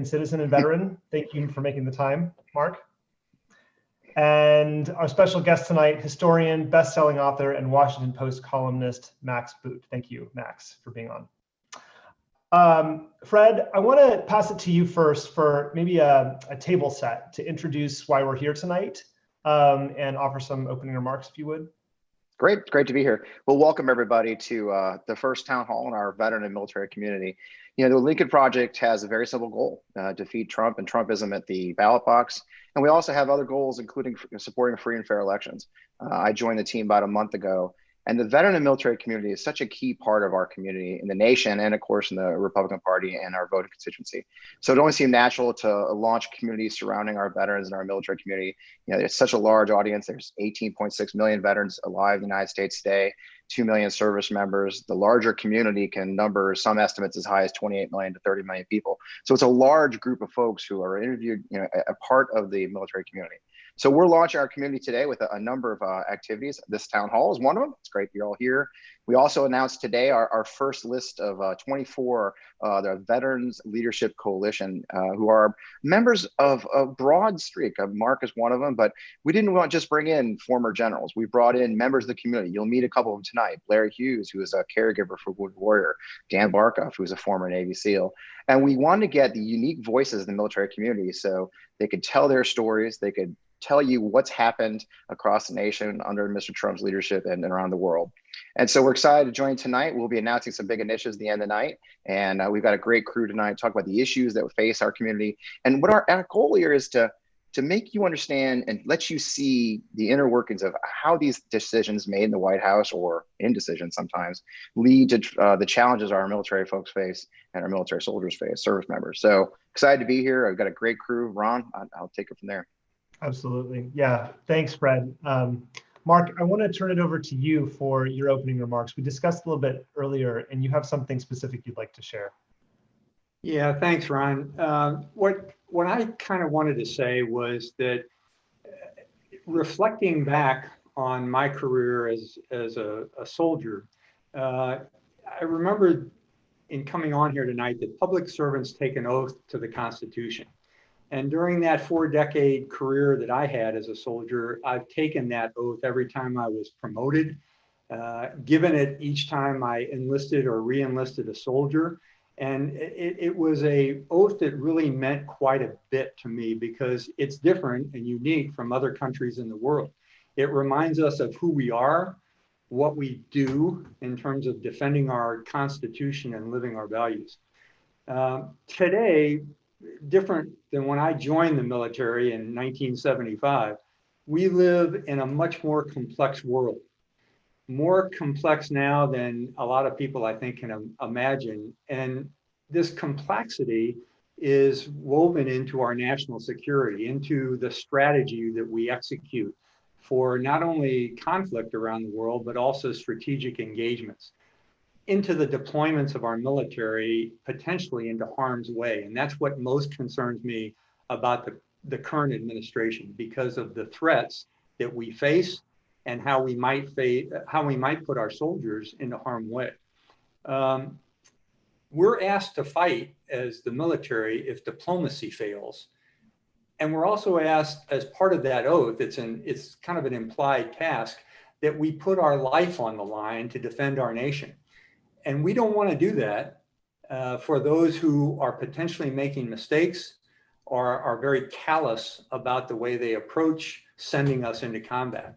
citizen and veteran. Thank you for making the time, Mark. And our special guest tonight, historian, best-selling author, and Washington Post columnist, Max Boot. Thank you, Max, for being on. Fred, I want to pass it to you first for maybe a table set to introduce why we're here tonight and offer some opening remarks, if you would. Great to be here. Well, welcome everybody to the first town hall in our veteran and military community. You know, the Lincoln Project has a very simple goal: defeat Trump and Trumpism at the ballot box. And we also have other goals, including supporting free and fair elections. I joined the team about a month ago, and the veteran and military community is such a key part of our community in the nation, and of course in the Republican Party and our voting constituency. So it only seemed natural to launch communities surrounding our veterans and our military community. You know, there's such a large audience. There's 18.6 million veterans alive in the United States today, 2 million service members. The larger community can number some estimates as high as 28 million to 30 million people. So it's a large group of folks who are interviewed, you know, a part of the military community. So we're launching our community today with a number of activities. This town hall is one of them. It's great you're all here. We also announced today our first list of 24, the Veterans Leadership Coalition, who are members of a broad streak. Mark is one of them, but we didn't want to just bring in former generals. We brought in members of the community. You'll meet a couple of them tonight. Blair Hughes, who is a caregiver for Wounded Warrior. Dan Barkoff, who's a former Navy SEAL. And we wanted to get the unique voices in the military community so they could tell their stories. They could tell you what's happened across the nation under Mr. Trump's leadership and around the world. And so we're excited to join tonight. We'll be announcing some big initiatives at the end of the night. And we've got a great crew tonight to talk about the issues that face our community. And what our goal here is to make you understand and let you see the inner workings of how these decisions made in the White House, or indecisions sometimes, lead to the challenges our military folks face and our military soldiers face, service members. So excited to be here. I've got a great crew. Ron, I'll take it from there. Absolutely. Yeah. Thanks, Fred. Mark, I want to turn it over to you for your opening remarks. We discussed a little bit earlier, and you have something specific you'd like to share. Yeah, thanks, Ron. What I kind of wanted to say was that reflecting back on my career as a soldier, I remember in coming on here tonight that public servants take an oath to the Constitution. And during that 4-decade career that I had as a soldier, I've taken that oath every time I was promoted, given it each time I enlisted or re-enlisted a soldier. And it was an oath that really meant quite a bit to me because it's different and unique from other countries in the world. It reminds us of who we are, what we do in terms of defending our Constitution and living our values. Today, different than when I joined the military in 1975, we live in a much more complex world. More complex now than a lot of people, I think, can imagine. And this complexity is woven into our national security, into the strategy that we execute for not only conflict around the world, but also strategic engagements, into the deployments of our military, potentially into harm's way. And that's what most concerns me about the current administration, because of the threats that we face and how we might put our soldiers into harm's way. We're asked to fight as the military if diplomacy fails. And we're also asked, as part of that oath, it's kind of an implied task, that we put our life on the line to defend our nation. And we don't want to do that for those who are potentially making mistakes or are very callous about the way they approach sending us into combat.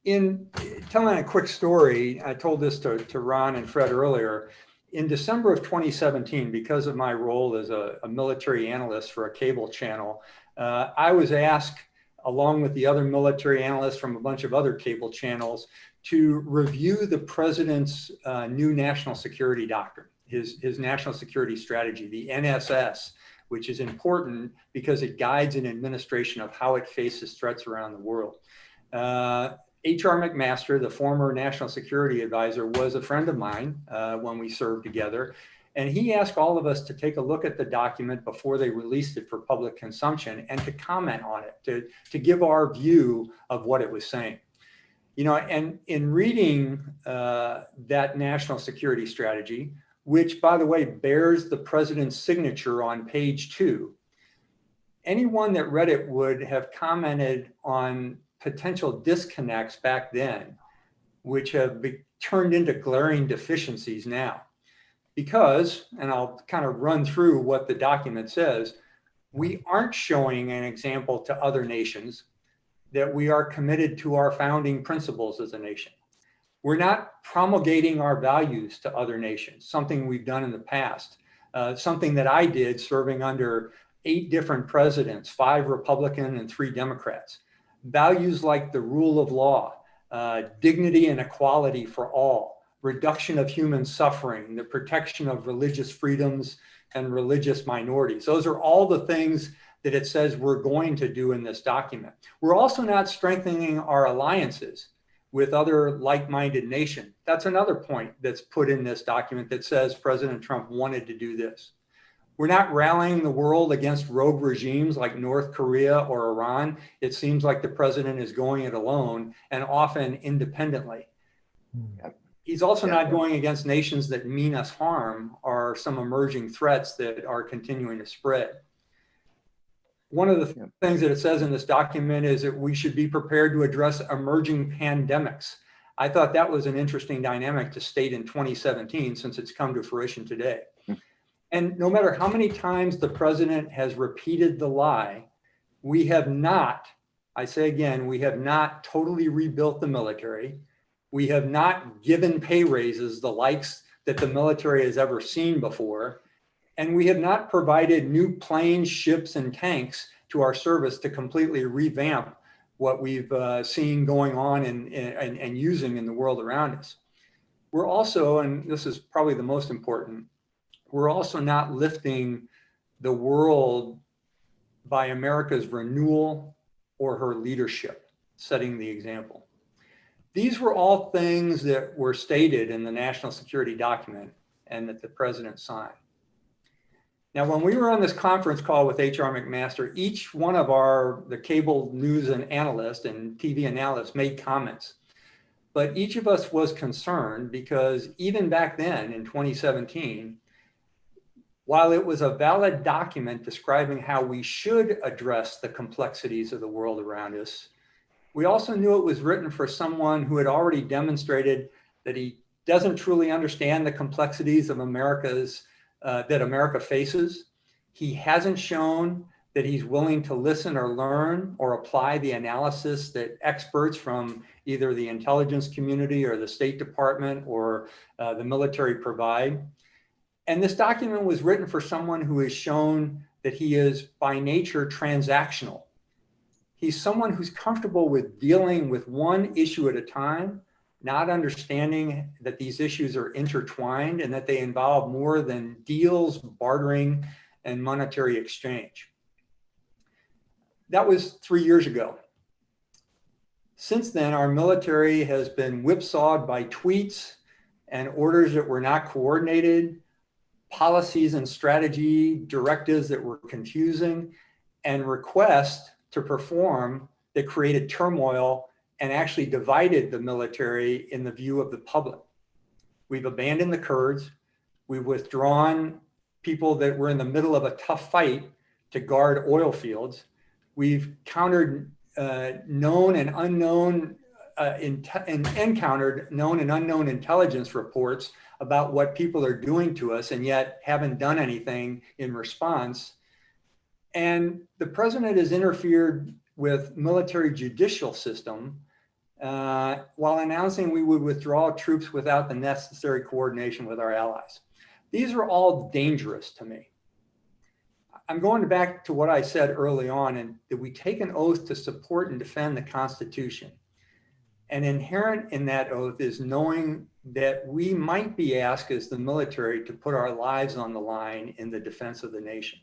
In telling a quick story, I told this to Ron and Fred earlier. In December of 2017, because of my role as a military analyst for a cable channel, I was asked, along with the other military analysts from a bunch of other cable channels, to review the president's new national security doctrine, his national security strategy, the NSS, which is important because it guides an administration of how it faces threats around the world. H.R. McMaster, the former national security advisor, was a friend of mine when we served together. And he asked all of us to take a look at the document before they released it for public consumption and to comment on it, to give our view of what it was saying. You know, and in reading that national security strategy, which, by the way, bears the president's signature on page 2. Anyone that read it would have commented on potential disconnects back then, which have turned into glaring deficiencies now. Because, and I'll kind of run through what the document says, we aren't showing an example to other nations that we are committed to our founding principles as a nation. We're not promulgating our values to other nations, something we've done in the past, something that I did serving under 8 different presidents, 5 Republican and 3 Democrats. Values like the rule of law, dignity and equality for all, reduction of human suffering, the protection of religious freedoms and religious minorities. Those are all the things that it says we're going to do in this document. We're also not strengthening our alliances with other like-minded nations. That's another point that's put in this document that says President Trump wanted to do this. We're not rallying the world against rogue regimes like North Korea or Iran. It seems like the president is going it alone and often independently. He's also not going against nations that mean us harm or some emerging threats that are continuing to spread. One of the things that it says in this document is that we should be prepared to address emerging pandemics. I thought that was an interesting dynamic to state in 2017, since it's come to fruition today. And no matter how many times the president has repeated the lie, we have not, I say again, we have not totally rebuilt the military. We have not given pay raises the likes that the military has ever seen before. And we have not provided new planes, ships, and tanks to our service to completely revamp what we've seen going on and using in the world around us. We're also, and this is probably the most important, we're also not lifting the world by America's renewal or her leadership, setting the example. These were all things that were stated in the national security document and that the president signed. Now, when we were on this conference call with H.R. McMaster, each one of the cable news and analysts and TV analysts made comments. But each of us was concerned because even back then in 2017, while it was a valid document describing how we should address the complexities of the world around us, we also knew it was written for someone who had already demonstrated that he doesn't truly understand the complexities of that America faces. He hasn't shown that he's willing to listen or learn or apply the analysis that experts from either the intelligence community or the State Department or the military provide. And this document was written for someone who has shown that he is by nature transactional. He's someone who's comfortable with dealing with one issue at a time, not understanding that these issues are intertwined and that they involve more than deals, bartering, and monetary exchange. That was 3 years ago. Since then, our military has been whipsawed by tweets and orders that were not coordinated, policies and strategy directives that were confusing, and requests to perform that created turmoil and actually divided the military in the view of the public. We've abandoned the Kurds. We've withdrawn people that were in the middle of a tough fight to guard oil fields. We've countered known and unknown encountered known and unknown intelligence reports about what people are doing to us, and yet haven't done anything in response. And the president has interfered with military judicial system while announcing we would withdraw troops without the necessary coordination with our allies. These are all dangerous to me. I'm going back to what I said early on, and that we take an oath to support and defend the Constitution. And inherent in that oath is knowing that we might be asked as the military to put our lives on the line in the defense of the nation.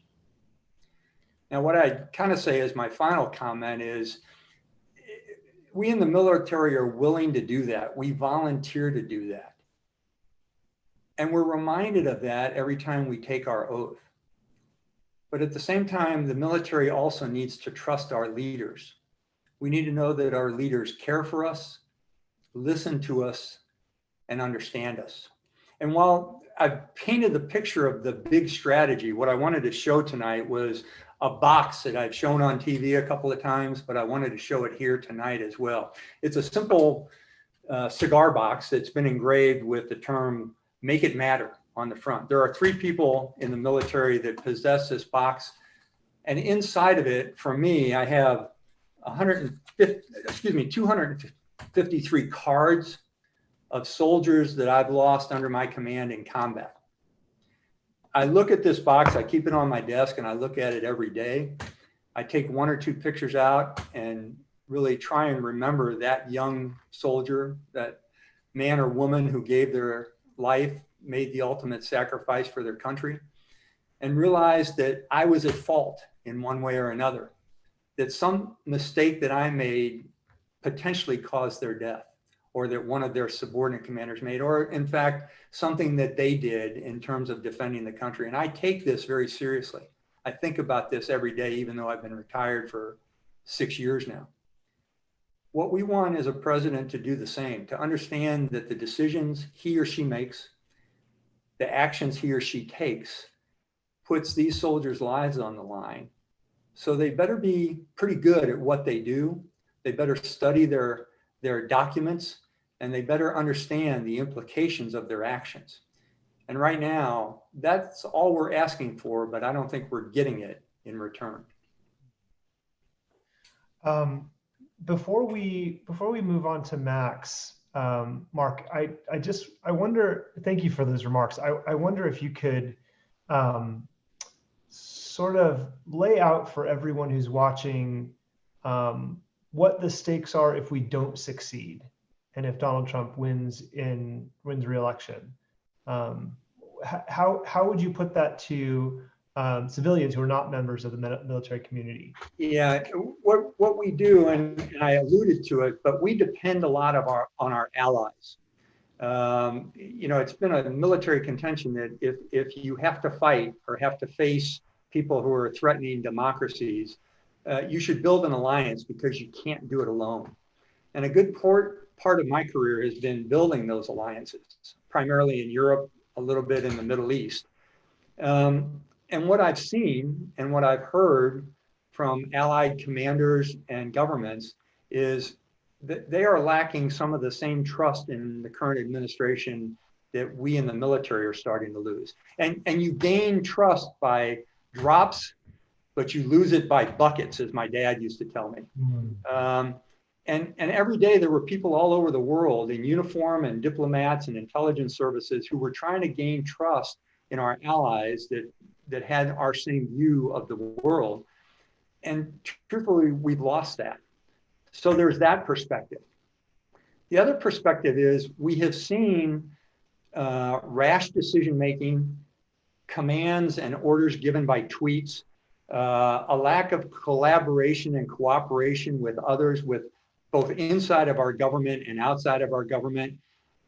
Now, what I'd kind of say as my final comment is, we in the military are willing to do that. We volunteer to do that. And we're reminded of that every time we take our oath. But at the same time, the military also needs to trust our leaders. We need to know that our leaders care for us, listen to us, and understand us. And while I've painted the picture of the big strategy. What I wanted to show tonight was a box that I've shown on TV a couple of times, but I wanted to show it here tonight as well. It's a simple cigar box that's been engraved with the term "Make It Matter" on the front. There are 3 people in the military that possess this box, and inside of it, for me, I have 253 cards of soldiers that I've lost under my command in combat. I look at this box, I keep it on my desk, and I look at it every day. I take 1 or 2 pictures out and really try and remember that young soldier, that man or woman who gave their life, made the ultimate sacrifice for their country, and realize that I was at fault in one way or another, that some mistake that I made potentially caused their death, or that one of their subordinate commanders made, or in fact, something that they did in terms of defending the country. And I take this very seriously. I think about this every day, even though I've been retired for 6 years now. What we want is a president to do the same, to understand that the decisions he or she makes, the actions he or she takes, puts these soldiers' lives on the line. So they better be pretty good at what they do. They better study their documents, and they better understand the implications of their actions. And right now, that's all we're asking for, but I don't think we're getting it in return. Before we move on to Max, Mark, I wonder, thank you for those remarks. I wonder if you could sort of lay out for everyone who's watching what the stakes are if we don't succeed, and if Donald Trump wins re-election. How would you put that to civilians who are not members of the military community? Yeah, what we do, and I alluded to it, but we depend a lot on our allies. It's been a military contention that if you have to fight or have to face people who are threatening democracies, you should build an alliance because you can't do it alone. And a good part of my career has been building those alliances, primarily in Europe, a little bit in the Middle East. And what I've seen and what I've heard from allied commanders and governments is that they are lacking some of the same trust in the current administration that we in the military are starting to lose. And you gain trust by drops, but you lose it by buckets, as my dad used to tell me. And every day there were people all over the world in uniform, and diplomats and intelligence services who were trying to gain trust in our allies that had our same view of the world. And truthfully, we've lost that. So there's that perspective. The other perspective is we have seen rash decision-making, commands and orders given by tweets, a lack of collaboration and cooperation with others, with both inside of our government and outside of our government.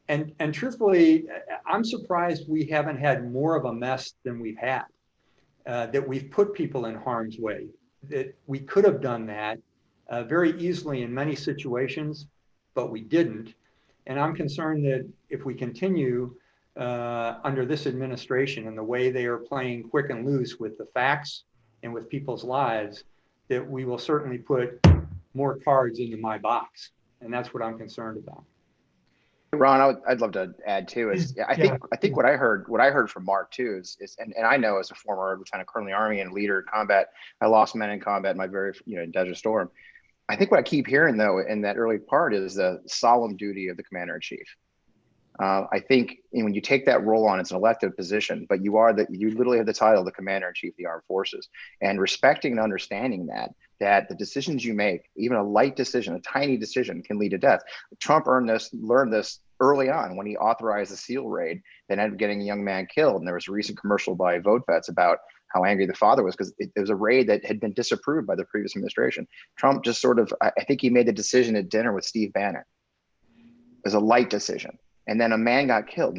And truthfully, I'm surprised we haven't had more of a mess than we've had, that we've put people in harm's way, that we could have done that very easily in many situations, but we didn't. And I'm concerned that if we continue under this administration and the way they are playing quick and loose with the facts and with people's lives, that we will certainly put more cards into my box. And that's what I'm concerned about. Ron, I'd love to add too. I think what I heard from Mark too is and I know as a former Lieutenant Colonel in the Army and leader in combat, I lost men in combat in my very in Desert Storm. I think what I keep hearing though in that early part is the solemn duty of the Commander in Chief. I think when you take that role on, it's an elected position, but you literally have the title of the Commander in Chief of the Armed Forces, and respecting and understanding that the decisions you make, even a light decision, a tiny decision, can lead to death. Trump learned this early on when he authorized the SEAL raid that ended up getting a young man killed. And there was a recent commercial by VoteVets about how angry the father was because it was a raid that had been disapproved by the previous administration. Trump just I think he made the decision at dinner with Steve Bannon. It was a light decision. And then men got killed.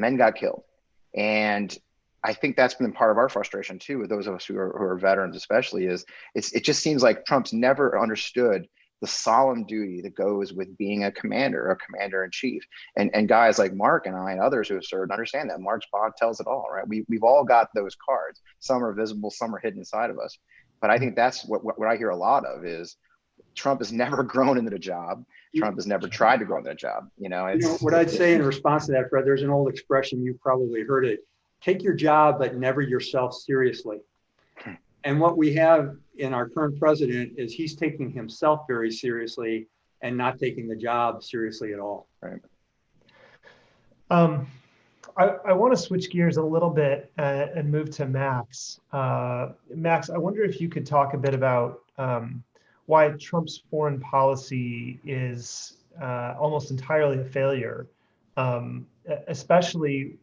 And I think that's been part of our frustration too, with those of us who are veterans especially, is it just seems like Trump's never understood the solemn duty that goes with being a commander in chief. And guys like Mark and I and others who have served understand that. Mark's bod tells it all, right? We've all got those cards. Some are visible, some are hidden inside of us. But I think that's what I hear a lot of is Trump has never grown into the job. Trump has never tried to grow into the job. What I'd say in response to that, Fred, there's an old expression, you've probably heard it: take your job, but never yourself seriously. And what we have in our current president is he's taking himself very seriously and not taking the job seriously at all. Right. I want to switch gears a little bit and move to Max. Max, I wonder if you could talk a bit about why Trump's foreign policy is almost entirely a failure, especially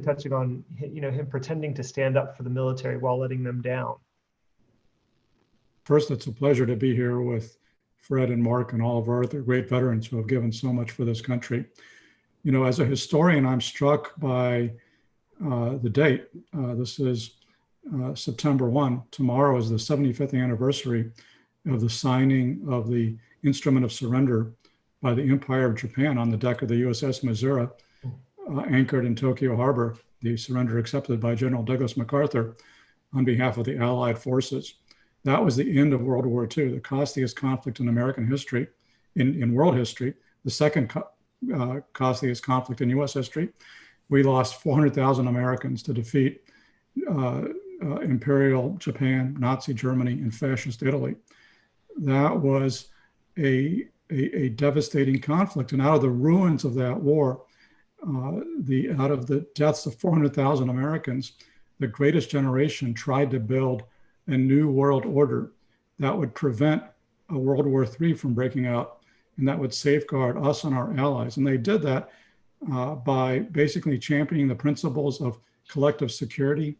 touching on him pretending to stand up for the military while letting them down. First, it's a pleasure to be here with Fred and Mark and all of our other great veterans who have given so much for this country. As a historian, I'm struck by the date. This is September 1. Tomorrow is the 75th anniversary of the signing of the Instrument of Surrender by the Empire of Japan on the deck of the USS Missouri, anchored in Tokyo Harbor, the surrender accepted by General Douglas MacArthur on behalf of the Allied forces. That was the end of World War II, the costliest conflict in American history, in world history, the second costliest conflict in US history. We lost 400,000 Americans to defeat Imperial Japan, Nazi Germany, and Fascist Italy. That was a devastating conflict. And out of the ruins of that war, out of the deaths of 400,000 Americans, the greatest generation tried to build a new world order that would prevent a World War III from breaking out, and that would safeguard us and our allies. And they did that by basically championing the principles of collective security,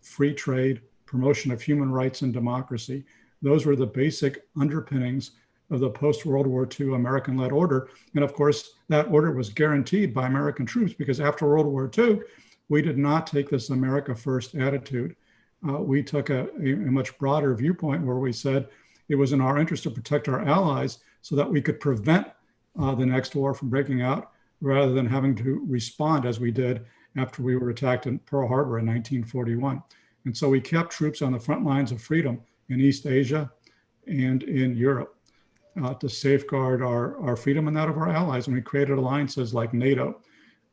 free trade, promotion of human rights and democracy. Those were the basic underpinnings of the post-World War II American-led order. And of course, that order was guaranteed by American troops, because after World War II, we did not take this America first attitude. We took a much broader viewpoint where we said it was in our interest to protect our allies so that we could prevent the next war from breaking out, rather than having to respond as we did after we were attacked in Pearl Harbor in 1941. And so we kept troops on the front lines of freedom in East Asia and in Europe to safeguard our freedom and that of our allies. And we created alliances like NATO.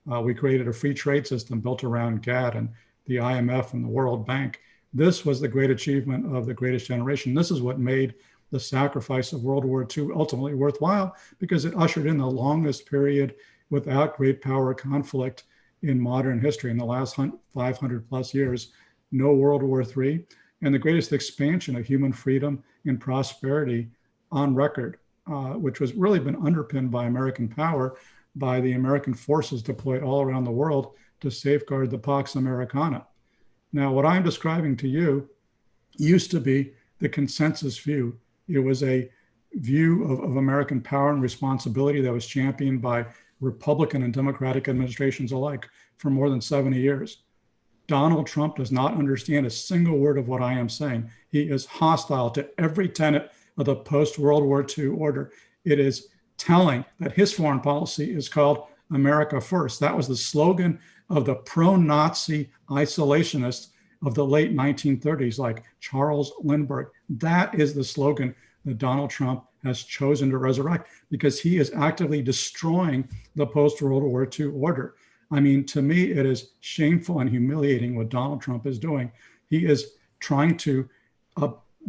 We created a free trade system built around GATT and the IMF and the World Bank. This was the great achievement of the greatest generation. This is what made the sacrifice of World War II ultimately worthwhile, because it ushered in the longest period without great power conflict in modern history. In the last 500 plus years, no World War III, and the greatest expansion of human freedom and prosperity on record, which was really been underpinned by American power, by the American forces deployed all around the world to safeguard the Pax Americana. Now, what I'm describing to you used to be the consensus view. It was a view of American power and responsibility that was championed by Republican and Democratic administrations alike for more than 70 years. Donald Trump does not understand a single word of what I am saying. He is hostile to every tenet of the post-World War II order. It is telling that his foreign policy is called America First. That was the slogan of the pro-Nazi isolationists of the late 1930s, like Charles Lindbergh. That is the slogan that Donald Trump has chosen to resurrect, because he is actively destroying the post-World War II order. I mean, to me, it is shameful and humiliating what Donald Trump is doing. He is trying to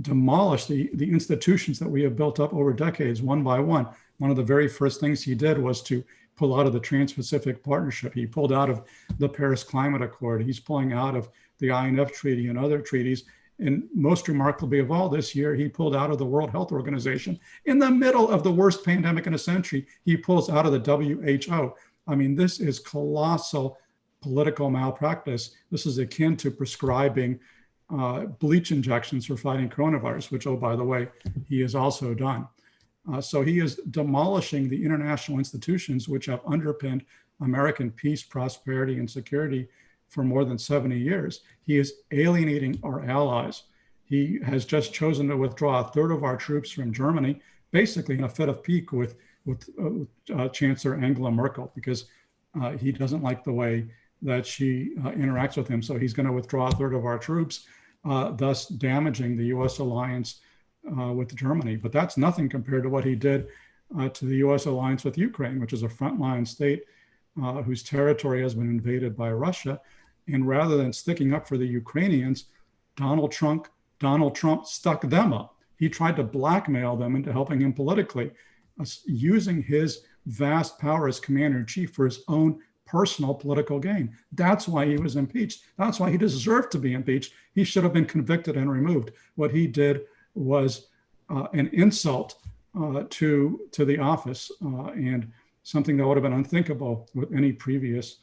demolish the institutions that we have built up over decades, one by one. One of the very first things he did was to pull out of the Trans-Pacific Partnership. He pulled out of the Paris Climate Accord. He's pulling out of the INF Treaty and other treaties. And most remarkably of all, this year, he pulled out of the World Health Organization. In the middle of the worst pandemic in a century, he pulls out of the WHO. I mean, this is colossal political malpractice. This is akin to prescribing bleach injections for fighting coronavirus, which, oh, by the way, he has also done. So he is demolishing the international institutions which have underpinned American peace, prosperity, and security for more than 70 years. He is alienating our allies. He has just chosen to withdraw a third of our troops from Germany, basically in a fit of pique with Chancellor Angela Merkel, because he doesn't like the way that she interacts with him. So he's going to withdraw a third of our troops, thus damaging the U.S. alliance with Germany. But that's nothing compared to what he did to the U.S. alliance with Ukraine, which is a frontline state whose territory has been invaded by Russia. And rather than sticking up for the Ukrainians, Donald Trump stuck them up. He tried to blackmail them into helping him politically, using his vast power as commander-in-chief for his own personal political gain. That's why he was impeached. That's why he deserved to be impeached. He should have been convicted and removed. What he did was an insult to the office and something that would have been unthinkable with any previous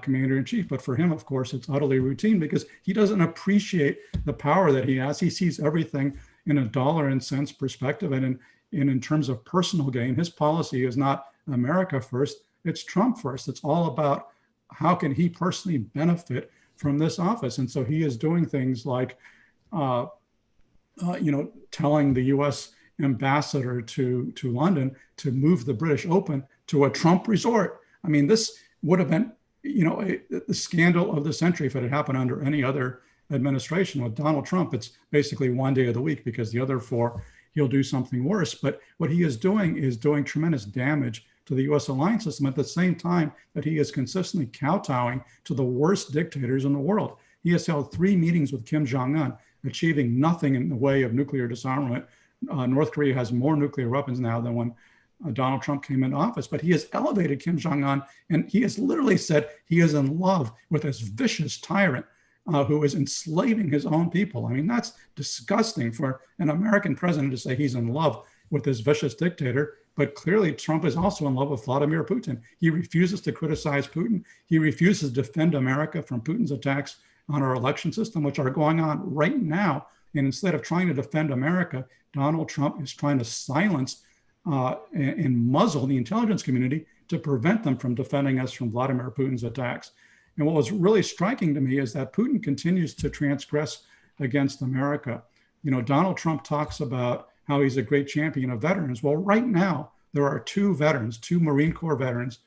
commander-in-chief. But for him, of course, it's utterly routine because he doesn't appreciate the power that he has. He sees everything in a dollar and cents perspective, and in terms of personal gain. His policy is not America first, it's Trump first. It's all about how can he personally benefit from this office. And so he is doing things like, telling the U.S. ambassador to London to move the British Open to a Trump resort. I mean, this would have been, the scandal of the century if it had happened under any other administration. With Donald Trump, it's basically one day of the week because the other four, he'll do something worse. But what he is doing tremendous damage to the U.S. alliance system at the same time that he is consistently kowtowing to the worst dictators in the world. He has held 3 meetings with Kim Jong-un, achieving nothing in the way of nuclear disarmament. North Korea has more nuclear weapons now than when Donald Trump came into office, but he has elevated Kim Jong-un, and he has literally said he is in love with this vicious tyrant who is enslaving his own people. I mean, that's disgusting for an American president to say he's in love with this vicious dictator. But clearly, Trump is also in love with Vladimir Putin. He refuses to criticize Putin. He refuses to defend America from Putin's attacks on our election system, which are going on right now. And instead of trying to defend America, Donald Trump is trying to silence and muzzle the intelligence community to prevent them from defending us from Vladimir Putin's attacks. And what was really striking to me is that Putin continues to transgress against America. Donald Trump talks about how he's a great champion of veterans. Well, right now, there are 2 Marine Corps veterans,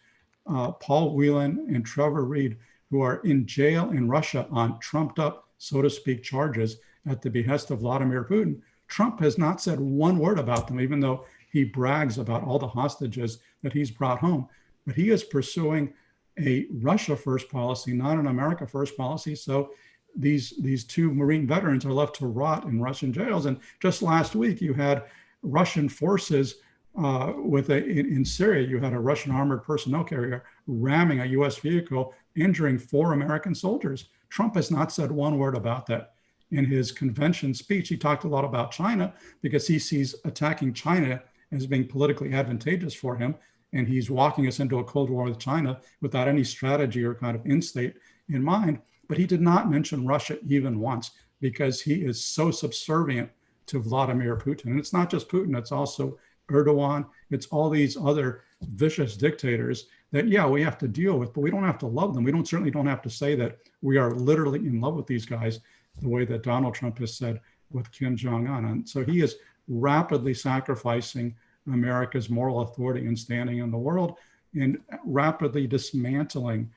Paul Whelan and Trevor Reed, who are in jail in Russia on trumped up, so to speak, charges at the behest of Vladimir Putin. Trump has not said one word about them, even though he brags about all the hostages that he's brought home. But he is pursuing a Russia first policy, not an America first policy. So these 2 Marine veterans are left to rot in Russian jails. And just last week, you had Russian forces in Syria, you had a Russian armored personnel carrier ramming a U.S. vehicle, injuring 4 American soldiers. Trump has not said one word about that. In his convention speech, he talked a lot about China because he sees attacking China as being politically advantageous for him. And he's walking us into a Cold War with China without any strategy or kind of end state in mind. But he did not mention Russia even once because he is so subservient to Vladimir Putin. And it's not just Putin, it's also Erdogan. It's all these other vicious dictators that, yeah, we have to deal with, but we don't have to love them. We certainly don't have to say that we are literally in love with these guys the way that Donald Trump has said with Kim Jong-un. And so he is rapidly sacrificing America's moral authority and standing in the world and rapidly dismantling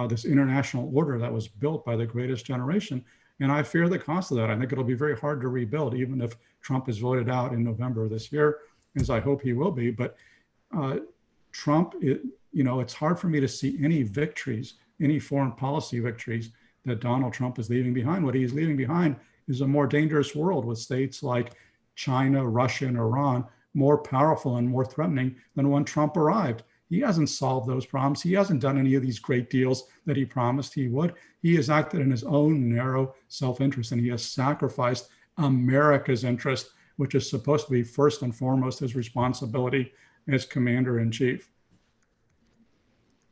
this international order that was built by the greatest generation. And I fear the cost of that. I think it'll be very hard to rebuild, even if Trump is voted out in November of this year, as I hope he will be. But Trump, it's hard for me to see any victories, any foreign policy victories that Donald Trump is leaving behind. What he's leaving behind is a more dangerous world with states like China, Russia, and Iran more powerful and more threatening than when Trump arrived. He hasn't solved those problems. He hasn't done any of these great deals that he promised he would. He has acted in his own narrow self-interest, and he has sacrificed America's interest, which is supposed to be first and foremost his responsibility as commander-in-chief.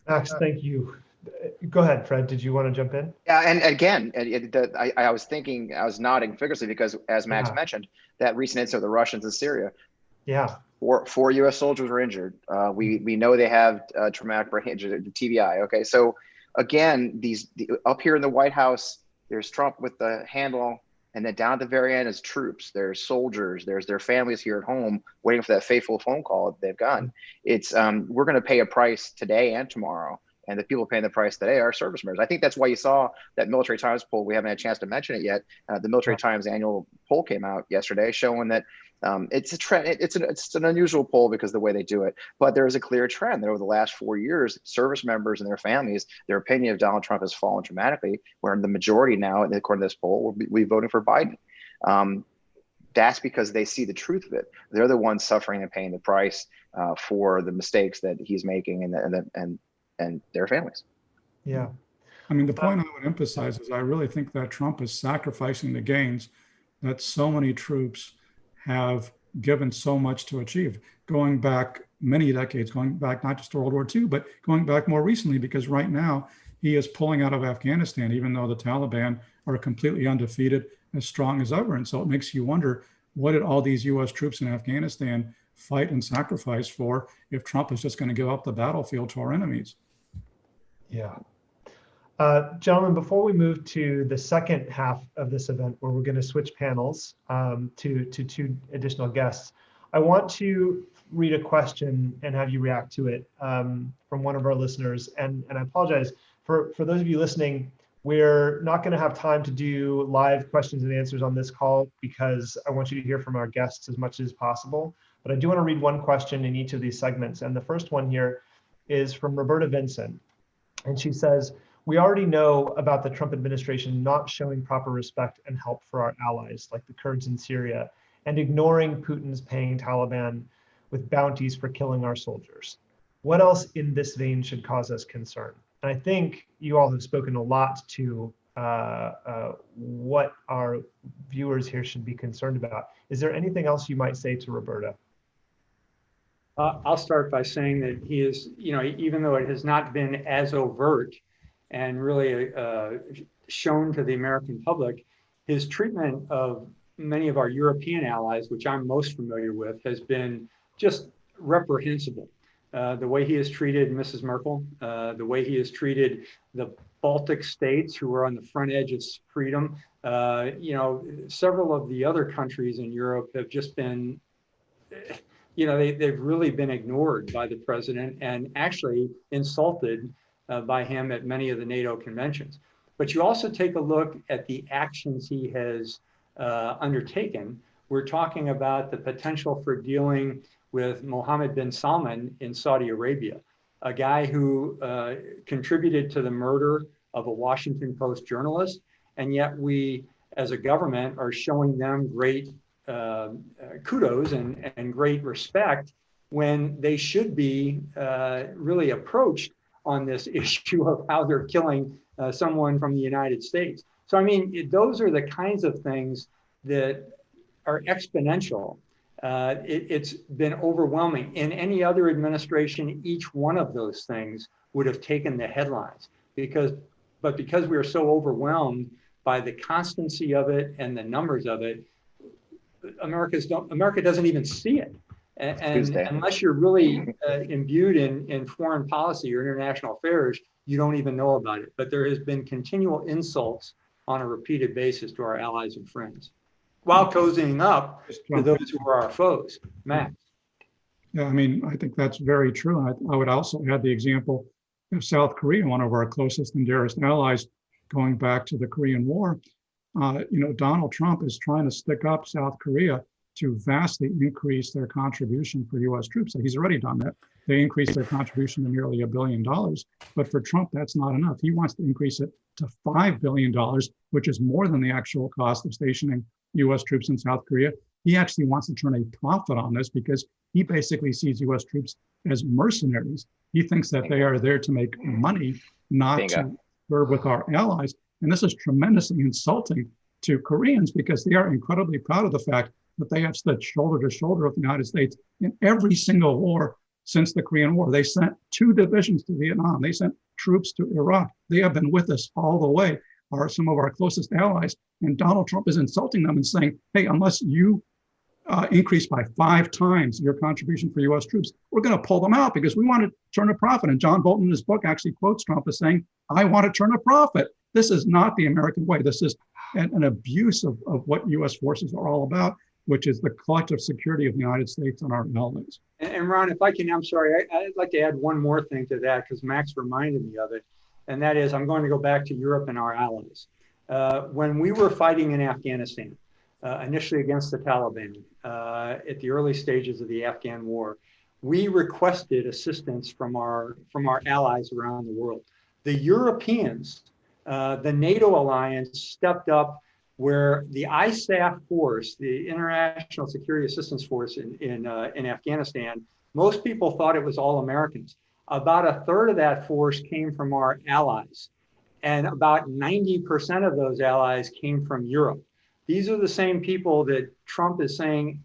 Max, thank you. Go ahead, Fred. Did you want to jump in? Yeah, and again, I was nodding vigorously because, as Max mentioned, that recent incident of the Russians in Syria, yeah, 4 U.S. soldiers were injured. We know they have traumatic brain injury, TBI. Okay, so again, up here in the White House, there's Trump with the handle And then down at the very end is troops, there's soldiers, there's their families here at home waiting for that fateful phone call that they've gotten. It's we're going to pay a price today and tomorrow. And the people paying the price today are service members. I think that's why you saw that Military Times poll. We haven't had a chance to mention it yet. The Military Times annual poll came out yesterday showing that it's a trend. It's an unusual poll because of the way they do it. But there is a clear trend that over the last 4 years, service members and their families, their opinion of Donald Trump has fallen dramatically, where the majority now, according to this poll, will be voting for Biden. That's because they see the truth of it. They're the ones suffering and paying the price for the mistakes that he's making and their families. Yeah. I mean, the point I would emphasize is I really think that Trump is sacrificing the gains that so many troops have given so much to achieve, going back many decades, going back not just to World War II, but going back more recently, because right now he is pulling out of Afghanistan, even though the Taliban are completely undefeated, as strong as ever. And so it makes you wonder, what did all these US troops in Afghanistan fight and sacrifice for if Trump is just going to give up the battlefield to our enemies? Yeah. Gentlemen, before we move to the second half of this event, where we're going to switch panels to two additional guests, I want to read a question and have you react to it from one of our listeners. And I apologize for those of you listening. We're not going to have time to do live questions and answers on this call because I want you to hear from our guests as much as possible. But I do want to read one question in each of these segments. And the first one here is from Roberta Vincent. And she says, we already know about the Trump administration not showing proper respect and help for our allies, like the Kurds in Syria, and ignoring Putin's paying Taliban with bounties for killing our soldiers. What else in this vein should cause us concern? And I think you all have spoken a lot to what our viewers here should be concerned about. Is there anything else you might say to Roberta? I'll start by saying that he is, even though it has not been as overt and really shown to the American public, his treatment of many of our European allies, which I'm most familiar with, has been just reprehensible. The way he has treated Mrs. Merkel, the way he has treated the Baltic states who are on the front edge of freedom. Several of the other countries in Europe have just been, they've really been ignored by the president and actually insulted by him at many of the NATO conventions. But you also take a look at the actions he has undertaken. We're talking about the potential for dealing with Mohammed bin Salman in Saudi Arabia, a guy who contributed to the murder of a Washington Post journalist. And yet we, as a government, are showing them great kudos and great respect when they should be really approached on this issue of how they're killing someone from the United States. So, I mean, those are the kinds of things that are exponential. It's been overwhelming. In any other administration, each one of those things would have taken the headlines because we are so overwhelmed by the constancy of it and the numbers of it, America doesn't even see it. And unless you're really imbued in foreign policy or international affairs, you don't even know about it. But there has been continual insults on a repeated basis to our allies and friends, while cozying up to those who are our foes. Max. Yeah, I mean, I think that's very true. And I would also add the example of South Korea, one of our closest and dearest allies, going back to the Korean War. Donald Trump is trying to stick up South Korea to vastly increase their contribution for U.S. troops. He's already done that. They increased their contribution to nearly $1 billion. But for Trump, that's not enough. He wants to increase it to $5 billion, which is more than the actual cost of stationing U.S. troops in South Korea. He actually wants to turn a profit on this because he basically sees U.S. troops as mercenaries. He thinks that they are there to make money, not to serve with our allies. And this is tremendously insulting to Koreans because they are incredibly proud of the fact that they have stood shoulder to shoulder with the United States in every single war since the Korean War. They sent 2 divisions to Vietnam. They sent troops to Iraq. They have been with us all the way, are some of our closest allies. And Donald Trump is insulting them and saying, hey, unless you increase by 5 times your contribution for U.S. troops, we're going to pull them out because we want to turn a profit. And John Bolton in his book actually quotes Trump as saying, I want to turn a profit. This is not the American way. This is an abuse of what U.S. forces are all about, which is the collective security of the United States and our allies. And Ron, if I can, I'm sorry, I'd like to add one more thing to that because Max reminded me of it. And that is, I'm going to go back to Europe and our allies. When we were fighting in Afghanistan, initially against the Taliban, at the early stages of the Afghan war, we requested assistance from our allies around the world. The Europeans, the NATO alliance, stepped up where the ISAF force, the International Security Assistance Force in Afghanistan, most people thought it was all Americans. About a third of that force came from our allies, and about 90% of those allies came from Europe. These are the same people that Trump is saying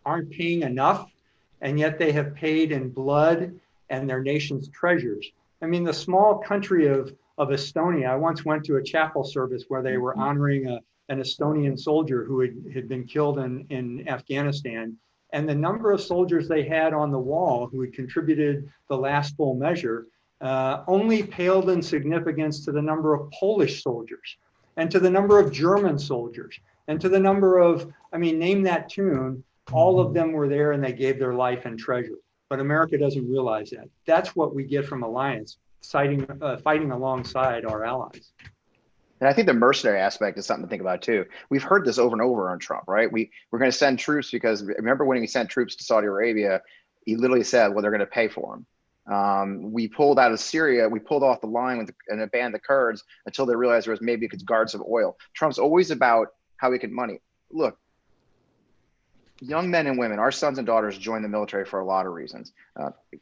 aren't paying enough, and yet they have paid in blood and their nation's treasures. I mean, the small country of Estonia, I once went to a chapel service where they were honoring an Estonian soldier who had been killed in Afghanistan. And the number of soldiers they had on the wall who had contributed the last full measure only paled in significance to the number of Polish soldiers and to the number of German soldiers and to the number of, I mean, name that tune, all of them were there and they gave their life and treasure. But America doesn't realize that. That's what we get from alliance, fighting alongside our allies. And I think the mercenary aspect is something to think about too. We've heard this over and over on Trump, right? We're going to send troops because remember when he sent troops to Saudi Arabia, he literally said, well, they're going to pay for them. We pulled out of Syria, we pulled off the line and abandoned the Kurds until they realized there was maybe because guards of oil. Trump's always about how he can money. Look, young men and women, our sons and daughters join the military for a lot of reasons.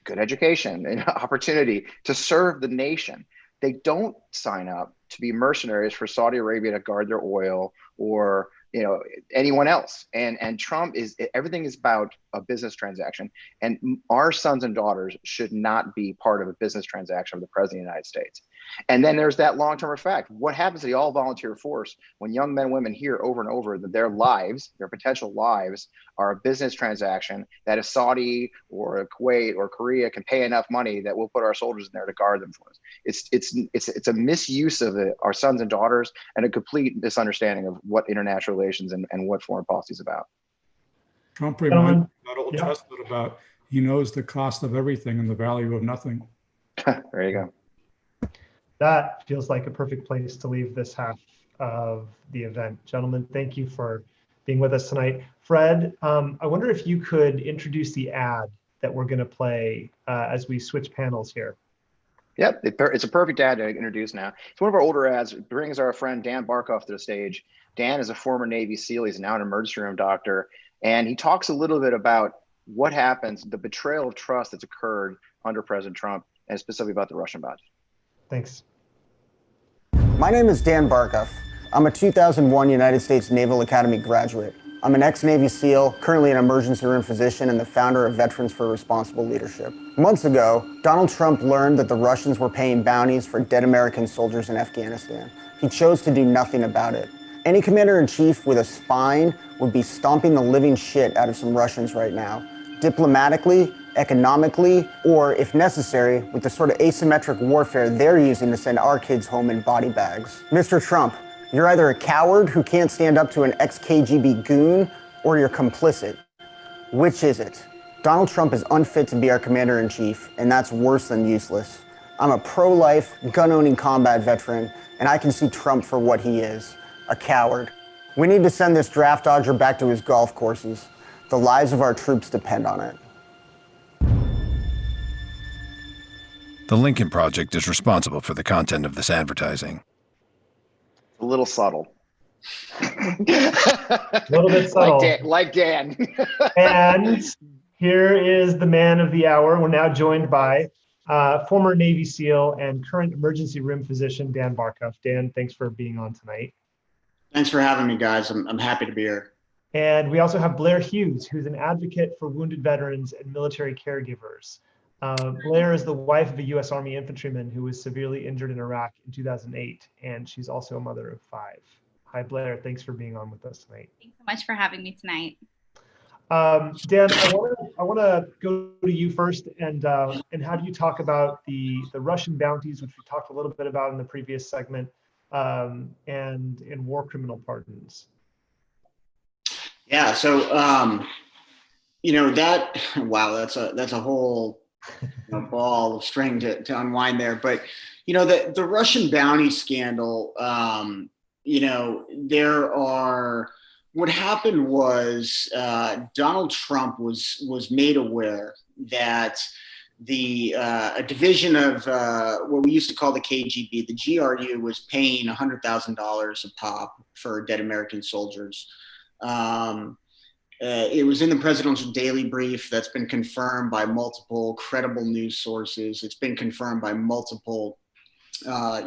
Good education and opportunity to serve the nation. They don't sign up to be mercenaries for Saudi Arabia to guard their oil or anyone else. And Trump is, everything is about a business transaction. And our sons and daughters should not be part of a business transaction with the president of the United States. And then there's that long-term effect. What happens to the all-volunteer force when young men and women hear over and over that their lives, their potential lives, are a business transaction, that if Saudi or Kuwait or Korea can pay enough money that we'll put our soldiers in there to guard them for us. It's a misuse of our sons and daughters and a complete misunderstanding of what international relations and what foreign policy is about. Trump reminded that old chestnut about he knows the cost of everything and the value of nothing. There you go. That feels like a perfect place to leave this half of the event. Gentlemen, thank you for being with us tonight. Fred, I wonder if you could introduce the ad that we're going to play as we switch panels here. Yep, it's a perfect ad to introduce now. It's one of our older ads. It brings our friend Dan Barkoff to the stage. Dan is a former Navy SEAL. He's now an emergency room doctor. And he talks a little bit about what happens, the betrayal of trust that's occurred under President Trump, and specifically about the Russian bot. Thanks. My name is Dan Barkoff. I'm a 2001 United States Naval Academy graduate. I'm an ex-Navy SEAL, currently an emergency room physician and the founder of Veterans for Responsible Leadership. Months ago, Donald Trump learned that the Russians were paying bounties for dead American soldiers in Afghanistan. He chose to do nothing about it. Any commander-in-chief with a spine would be stomping the living shit out of some Russians right now, diplomatically, economically, or, if necessary, with the sort of asymmetric warfare they're using to send our kids home in body bags. Mr. Trump, you're either a coward who can't stand up to an ex-KGB goon, or you're complicit. Which is it? Donald Trump is unfit to be our commander-in-chief, and that's worse than useless. I'm a pro-life, gun-owning combat veteran, and I can see Trump for what he is, a coward. We need to send this draft dodger back to his golf courses. The lives of our troops depend on it. The Lincoln Project is responsible for the content of this advertising. A little subtle. A little bit subtle. Like Dan. And here is the man of the hour. We're now joined by former Navy SEAL and current emergency room physician, Dan Barkoff. Dan, thanks for being on tonight. Thanks for having me, guys. I'm happy to be here. And we also have Blair Hughes, who's an advocate for wounded veterans and military caregivers. Blair is the wife of a U.S. Army infantryman who was severely injured in Iraq in 2008, and she's also a mother of 5. Hi, Blair. Thanks for being on with us tonight. Thanks so much for having me tonight. Dan, I want to go to you first and have you talk about the Russian bounties, which we talked a little bit about in the previous segment, and war criminal pardons? Yeah. So, wow, that's a whole ball of string to unwind there. But, the Russian bounty scandal, what happened was Donald Trump was made aware that a division of what we used to call the KGB, the GRU, was paying $100,000 a pop for dead American soldiers. It was in the presidential daily brief that's been confirmed by multiple credible news sources. It's been confirmed by multiple, leaks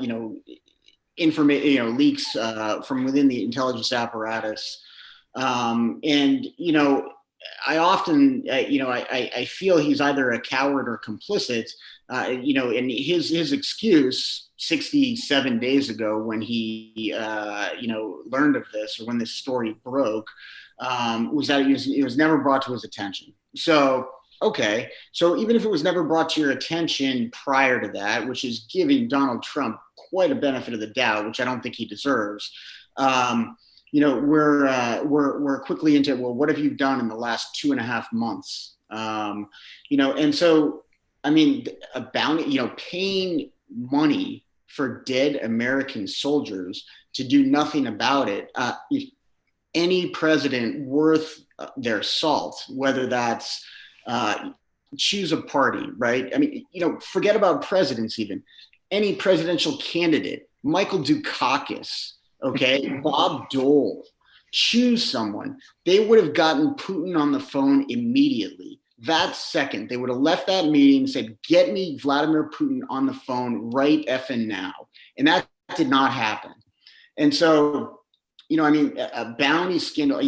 from within the intelligence apparatus. I often, I feel he's either a coward or complicit, and his excuse 67 days ago when he, learned of this, or when this story broke, was that it was never brought to his attention. So, okay. So even if it was never brought to your attention prior to that, which is giving Donald Trump quite a benefit of the doubt, which I don't think he deserves, we're quickly into, well, what have you done in the last 2.5 months? And so, I mean, a bounty, paying money for dead American soldiers to do nothing about it. Any president worth their salt, whether that's choose a party, right? I mean, forget about presidents even. Any presidential candidate, Michael Dukakis, okay, Bob Dole, choose someone. They would have gotten Putin on the phone immediately. That second, they would have left that meeting and said, get me Vladimir Putin on the phone right effing now. And that did not happen. And so, a bounty scandal,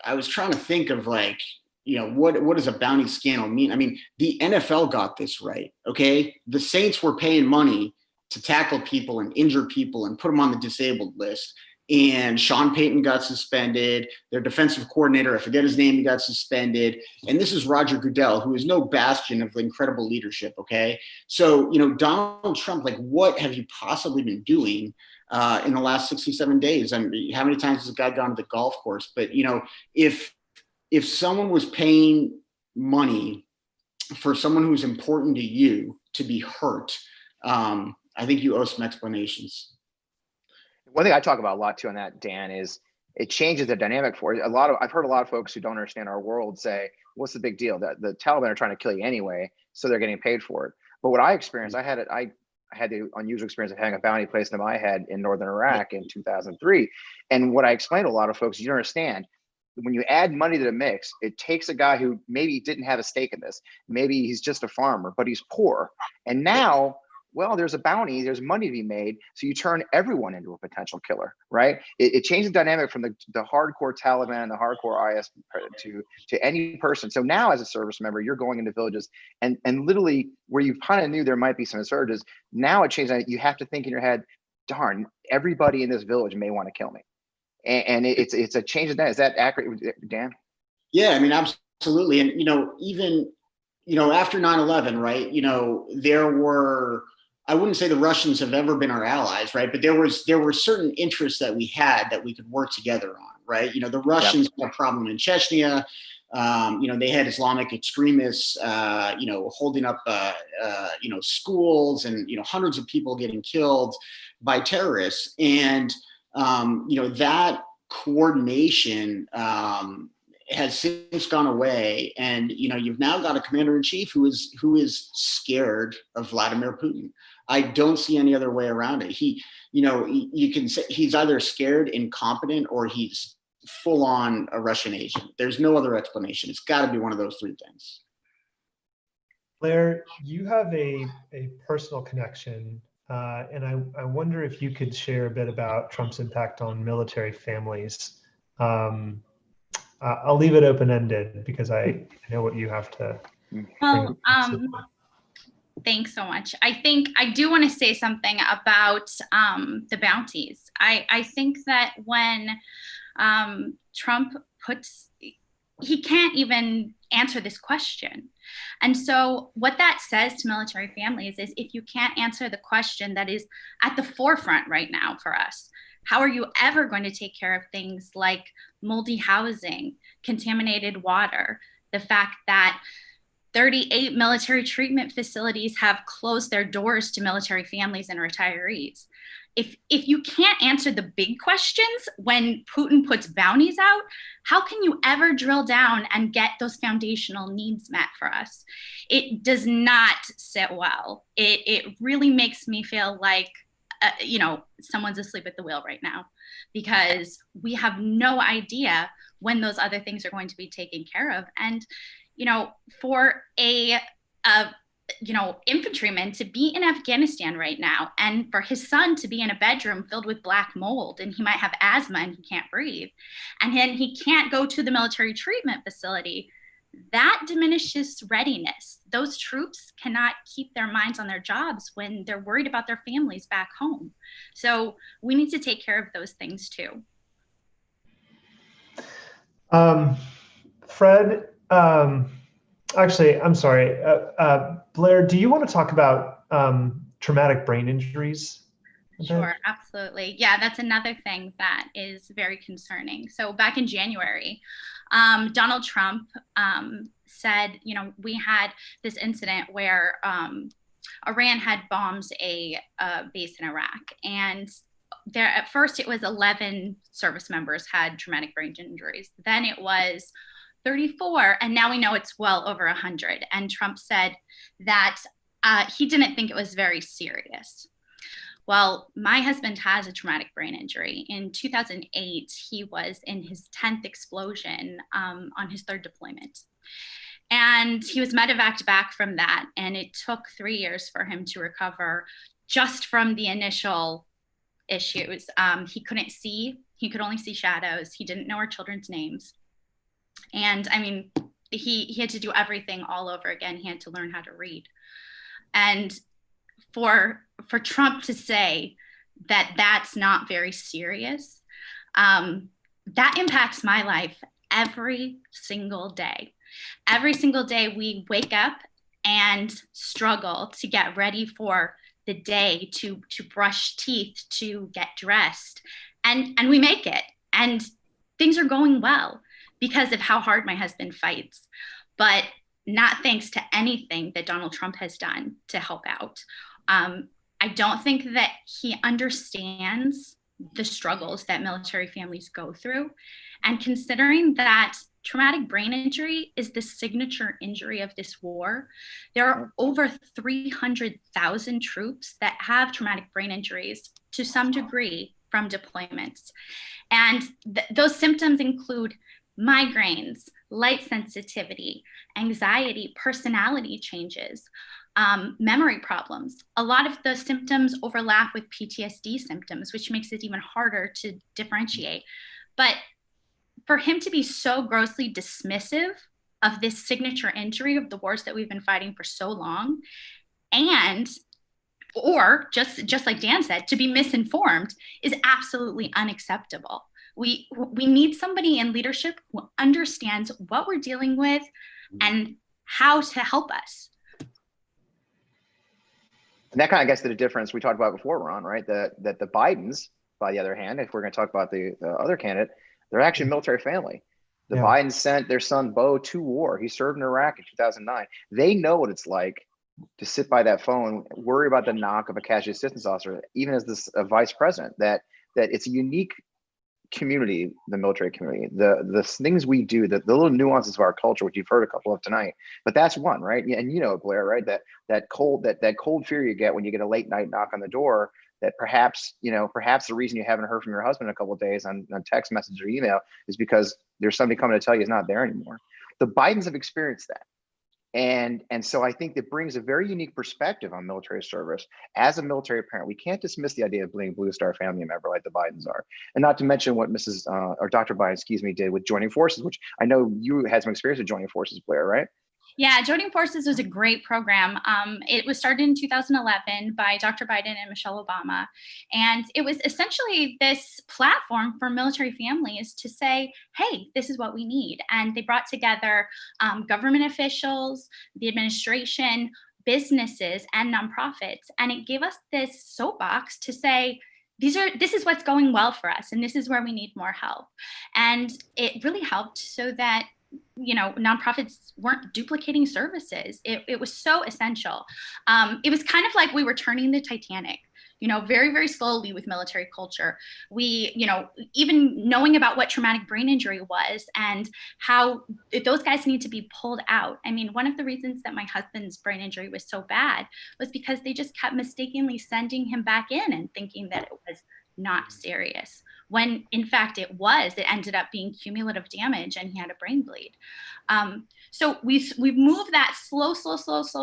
I was trying to think of what does a bounty scandal mean? I mean, the NFL got this right, okay? The Saints were paying money to tackle people and injure people and put them on the disabled list. And Sean Payton got suspended. Their defensive coordinator, I forget his name, he got suspended. And this is Roger Goodell, who is no bastion of incredible leadership, okay? So, Donald Trump, what have you possibly been doing in the last 67 days? I mean, how many times has this guy gone to the golf course? But, if someone was paying money for someone who's important to you to be hurt, I think you owe some explanations. One thing I talk about a lot too on that, Dan, is it changes the dynamic for it. I've heard a lot of folks who don't understand our world say, what's the big deal? That the Taliban are trying to kill you anyway, so they're getting paid for it. But what I experienced, I had the unusual experience of having a bounty placed in my head in northern Iraq in 2003. And what I explained to a lot of folks, you understand, when you add money to the mix, it takes a guy who maybe didn't have a stake in this. Maybe he's just a farmer, but he's poor. And now, well, there's a bounty, there's money to be made. So you turn everyone into a potential killer, right? It changes the dynamic from the hardcore Taliban, the hardcore IS to any person. So now as a service member, you're going into villages and literally where you kind of knew there might be some insurgents, now it changes. You have to think in your head, darn, everybody in this village may want to kill me. And it's a change of that. Is that accurate, Dan? Yeah, I mean, absolutely. And, even, after 9/11, right, there were, I wouldn't say the Russians have ever been our allies, right? But there were certain interests that we had that we could work together on, right? The Russians had a problem in Chechnya. They had Islamic extremists, holding up, schools and, hundreds of people getting killed by terrorists. And, that coordination has since gone away. And, you've now got a commander in chief who is scared of Vladimir Putin. I don't see any other way around it. You can say he's either scared, incompetent, or he's full on a Russian agent. There's no other explanation. It's got to be one of those three things. Blair, you have a personal connection, and I wonder if you could share a bit about Trump's impact on military families. I'll leave it open-ended because I know what you have to. Well, thanks so much. I think I do want to say something about the bounties. I think that when Trump puts he can't even answer this question. And so what that says to military families is, if you can't answer the question that is at the forefront right now for us, how are you ever going to take care of things like moldy housing, contaminated water, the fact that 38 military treatment facilities have closed their doors to military families and retirees? If you can't answer the big questions when Putin puts bounties out, how can you ever drill down and get those foundational needs met for us? It does not sit well. It really makes me feel like, someone's asleep at the wheel right now, because we have no idea when those other things are going to be taken care of. And, for a infantryman to be in Afghanistan right now, and for his son to be in a bedroom filled with black mold, and he might have asthma and he can't breathe, and then he can't go to the military treatment facility, that diminishes readiness. Those troops cannot keep their minds on their jobs when they're worried about their families back home. So we need to take care of those things too. Fred, actually, I'm sorry. Blair, do you want to talk about traumatic brain injuries? Sure, absolutely. Yeah, that's another thing that is very concerning. So back in January, Donald Trump said, we had this incident where Iran had bombed a base in Iraq. And there, at first it was 11 service members had traumatic brain injuries. Then it was 34, and now we know it's well over 100. And Trump said that he didn't think it was very serious. Well, my husband has a traumatic brain injury. In 2008, he was in his 10th explosion on his 3rd deployment. And he was medevaced back from that. And it took 3 years for him to recover just from the initial issues. He couldn't see, he could only see shadows. He didn't know our children's names. And I mean, he had to do everything all over again. He had to learn how to read. And for Trump to say that that's not very serious, that impacts my life every single day. Every single day we wake up and struggle to get ready for the day, to brush teeth, to get dressed, and we make it. And things are going well because of how hard my husband fights, but not thanks to anything that Donald Trump has done to help out. I don't think that he understands the struggles that military families go through. And considering that traumatic brain injury is the signature injury of this war, there are over 300,000 troops that have traumatic brain injuries to some degree from deployments. And those symptoms include migraines, light sensitivity, anxiety, personality changes, memory problems. A lot of the symptoms overlap with PTSD symptoms, which makes it even harder to differentiate. But for him to be so grossly dismissive of this signature injury of the wars that we've been fighting for so long, or just like Dan said, to be misinformed, is absolutely unacceptable. We need somebody in leadership who understands what we're dealing with and how to help us. And that kind of gets to the difference we talked about before, Ron, right? That the Bidens, by the other hand, if we're going to talk about the other candidate, they're actually a military family. The Bidens sent their son Beau to war. He served in Iraq in 2009. They know what it's like to sit by that phone, worry about the knock of a casualty assistance officer, even as this vice president, that it's a unique community, the military community, the things we do, the little nuances of our culture, which you've heard a couple of tonight, but that's one, right? And Blair, right? That cold fear you get when you get a late night knock on the door, that perhaps the reason you haven't heard from your husband in a couple of days on text message or email is because there's somebody coming to tell you he's not there anymore. The Bidens have experienced that. And so I think that brings a very unique perspective on military service. As a military parent, we can't dismiss the idea of being a Blue Star family member like the Bidens are. And not to mention what Dr. Biden, did with joining forces, which I know you had some experience with joining forces, Blair, right? Yeah, Joining Forces was a great program. It was started in 2011 by Dr. Biden and Michelle Obama. And it was essentially this platform for military families to say, hey, this is what we need. And they brought together government officials, the administration, businesses, and nonprofits. And it gave us this soapbox to say, this is what's going well for us, and this is where we need more help. And it really helped so that nonprofits weren't duplicating services. It was so essential. It was kind of like we were turning the Titanic, very, very slowly with military culture. We, even knowing about what traumatic brain injury was and how those guys need to be pulled out. I mean, one of the reasons that my husband's brain injury was so bad was because they just kept mistakenly sending him back in and thinking that it was not serious, when in fact it was. It ended up being cumulative damage and he had a brain bleed. So we've moved that slow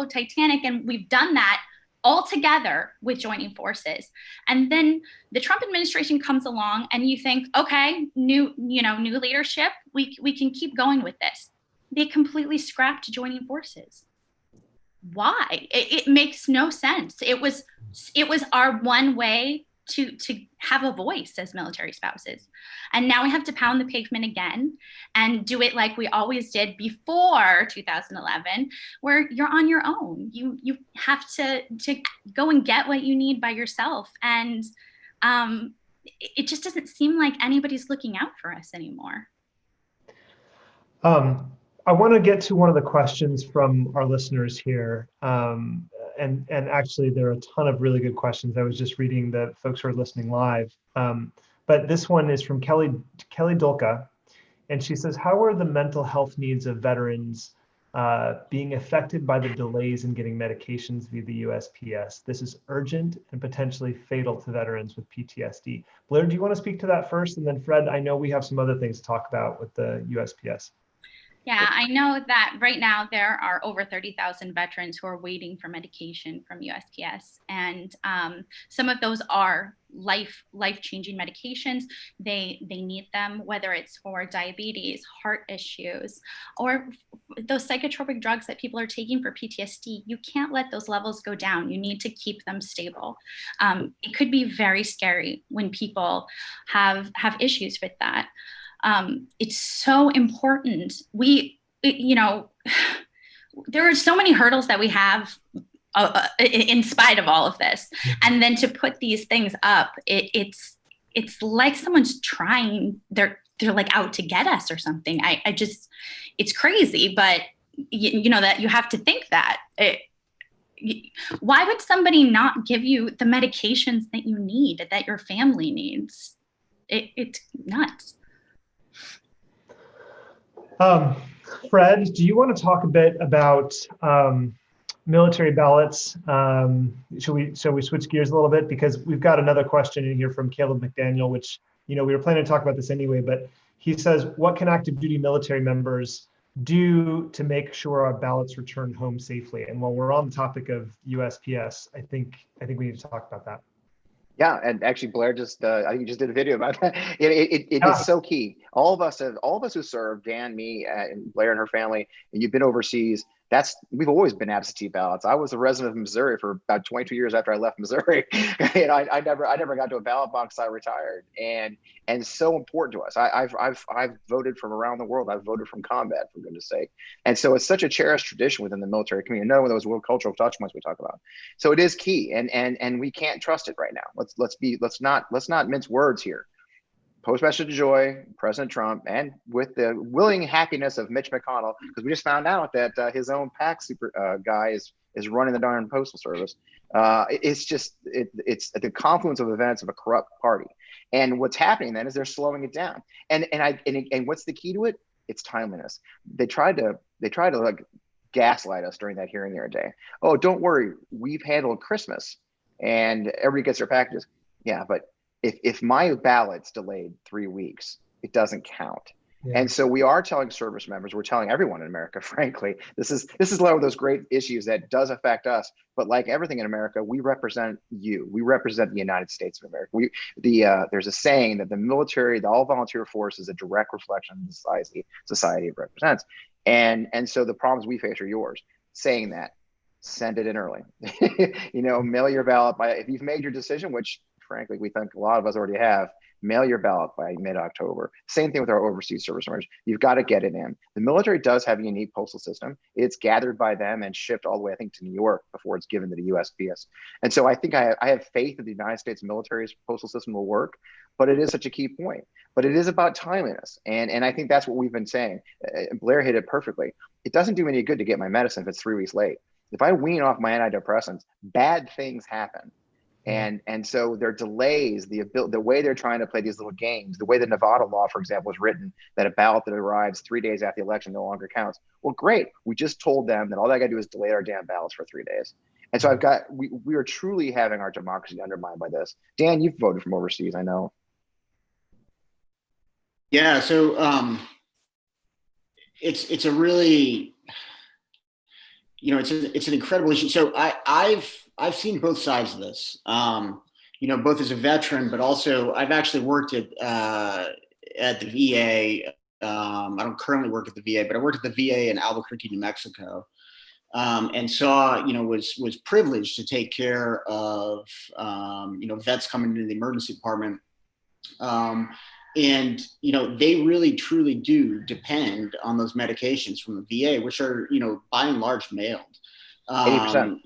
Titanic, and we've done that all together with Joining Forces. And then the Trump administration comes along and you think, okay, new leadership, we can keep going with this. They completely scrapped Joining Forces. Why? It makes no sense. It was our one way to have a voice as military spouses. And now we have to pound the pavement again and do it like we always did before 2011, where you're on your own. You have to go and get what you need by yourself. And it just doesn't seem like anybody's looking out for us anymore. I want to get to one of the questions from our listeners here. And actually, there are a ton of really good questions. I was just reading the folks who are listening live. But this one is from Kelly Dulka. And she says, how are the mental health needs of veterans being affected by the delays in getting medications via the USPS? This is urgent and potentially fatal to veterans with PTSD. Blair, do you want to speak to that first? And then Fred, I know we have some other things to talk about with the USPS. Yeah, I know that right now there are over 30,000 veterans who are waiting for medication from USPS. And some of those are life-changing medications. They need them, whether it's for diabetes, heart issues, or those psychotropic drugs that people are taking for PTSD. You can't let those levels go down. You need to keep them stable. It could be very scary when people have issues with that. It's so important. There are so many hurdles that we have in spite of all of this. And then to put these things up, it's like someone's trying, they're like out to get us or something. It's crazy, but that you have to think that. Why would somebody not give you the medications that you need, that your family needs? It's nuts. Fred, do you want to talk a bit about military ballots? Shall we switch gears a little bit? Because we've got another question in here from Caleb McDaniel, which, we were planning to talk about this anyway, but he says, what can active duty military members do to make sure our ballots return home safely? And while we're on the topic of USPS, I think we need to talk about that. Yeah, and actually, Blair I think you just did a video about that. It is so key. All of us who served, Dan, me, and Blair and her family, and you've been overseas. We've always been absentee ballots. I was a resident of Missouri for about 22 years after I left Missouri. And I never got to a ballot box. I retired, and so important to us. I've voted from around the world. I've voted from combat, for goodness sake. And so it's such a cherished tradition within the military community. Another one of those world cultural touch points we talk about. So it is key, and we can't trust it right now. Let's not mince words here. Postmaster DeJoy, President Trump, and with the willing happiness of Mitch McConnell, because we just found out that his own PAC super guy is running the darn postal service. It's the confluence of events of a corrupt party, and what's happening then is they're slowing it down. And what's the key to it? It's timeliness. They tried to like gaslight us during that hearing the other day. Oh, don't worry, we've handled Christmas, and everybody gets their packages. Yeah, but if my ballot's delayed 3 weeks, it doesn't count. Yeah. And so we are telling service members, we're telling everyone in America, frankly, this is one of those great issues that does affect us. But like everything in America, we represent you. We represent the United States of America. There's a saying that the military, the all volunteer force, is a direct reflection of the society it represents. And so the problems we face are yours. Saying that, send it in early. Mail your ballot by, if you've made your decision, which frankly we think a lot of us already have, mail your ballot by mid-October. Same thing with our overseas service members. You've got to get it in. The military does have a unique postal system. It's gathered by them and shipped all the way, I think, to New York before it's given to the USPS. And so I think I have faith that the United States military's postal system will work, but it is such a key point. But it is about timeliness. And I think that's what we've been saying. Blair hit it perfectly. It doesn't do any good to get my medicine if it's 3 weeks late. If I wean off my antidepressants, bad things happen. And so there are delays, the way they're trying to play these little games, the way the Nevada law, for example, is written, that a ballot that arrives 3 days after the election no longer counts. Well, great. We just told them that all they got to do is delay our damn ballots for 3 days. And so we are truly having our democracy undermined by this. Dan, you've voted from overseas, I know. Yeah, so it's a really, it's an incredible issue. So I've seen both sides of this, both as a veteran, but also I've actually worked at the VA. I don't currently work at the VA, but I worked at the VA in Albuquerque, New Mexico, and saw, was privileged to take care of, vets coming into the emergency department. And, they really, truly do depend on those medications from the VA, which are, by and large mailed. 80%.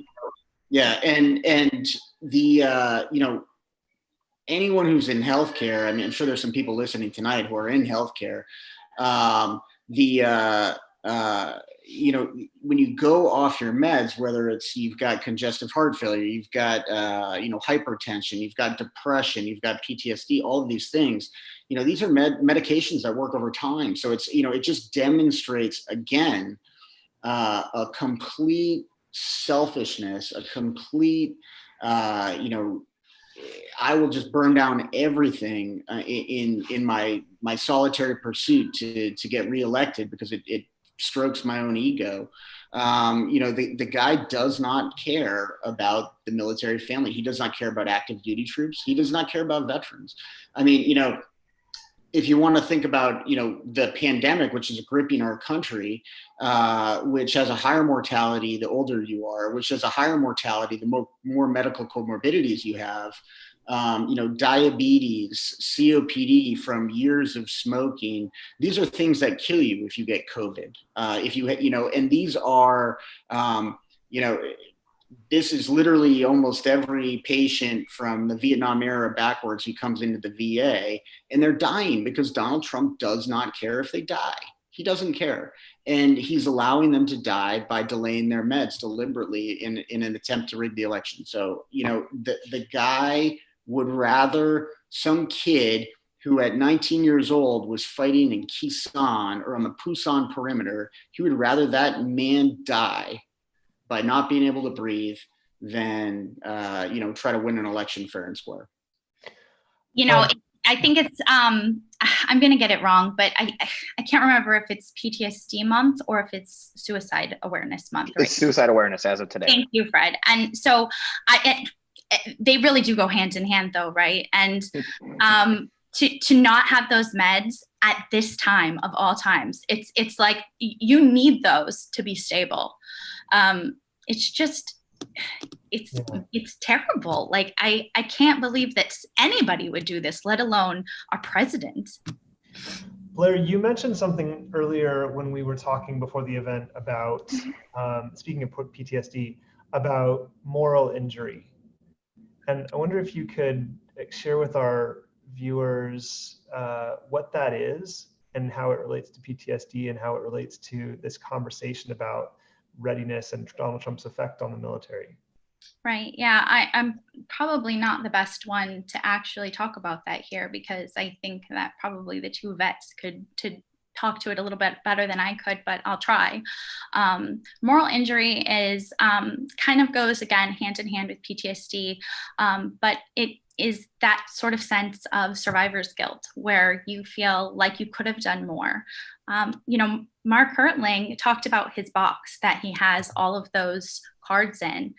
Yeah. And the, anyone who's in healthcare, I mean, I'm sure there's some people listening tonight who are in healthcare. When you go off your meds, whether it's you've got congestive heart failure, you've got, hypertension, you've got depression, you've got PTSD, all of these things, these are medications that work over time. So it's, it just demonstrates again, a complete selfishness, a complete, I will just burn down everything in my solitary pursuit to get reelected because it strokes my own ego. The guy does not care about the military family. He does not care about active duty troops. He does not care about veterans. I mean, if you want to think about, the pandemic, which is gripping our country, which has a higher mortality the older you are, which has a higher mortality the more medical comorbidities you have, diabetes, COPD from years of smoking. These are things that kill you if you get COVID. And these are, this is literally almost every patient from the Vietnam era backwards who comes into the VA, and they're dying because Donald Trump does not care if they die. He doesn't care. And he's allowing them to die by delaying their meds deliberately in an attempt to rig the election. So, the guy would rather some kid who at 19 years old was fighting in Khe Sanh or on the Pusan perimeter, he would rather that man die by not being able to breathe than, try to win an election fair and square. I think it's, I'm going to get it wrong, but I can't remember if it's PTSD month or if it's suicide awareness month. Right? It's suicide awareness as of today. Thank you, Fred. And so they really do go hand in hand though, right? And to not have those meds at this time of all times, it's like you need those to be stable. It's terrible. Like I can't believe that anybody would do this, let alone our president. Blair, you mentioned something earlier when we were talking before the event about, speaking of PTSD, about moral injury. And I wonder if you could share with our viewers what that is and how it relates to PTSD and how it relates to this conversation about readiness and Donald Trump's effect on the military. Right. Yeah, I'm probably not the best one to actually talk about that here because I think that probably the two vets could talk to it a little bit better than I could, but I'll try. Moral injury is kind of goes again hand in hand with PTSD, but it is that sort of sense of survivor's guilt where you feel like you could have done more. Mark Hertling talked about his box that he has all of those cards in.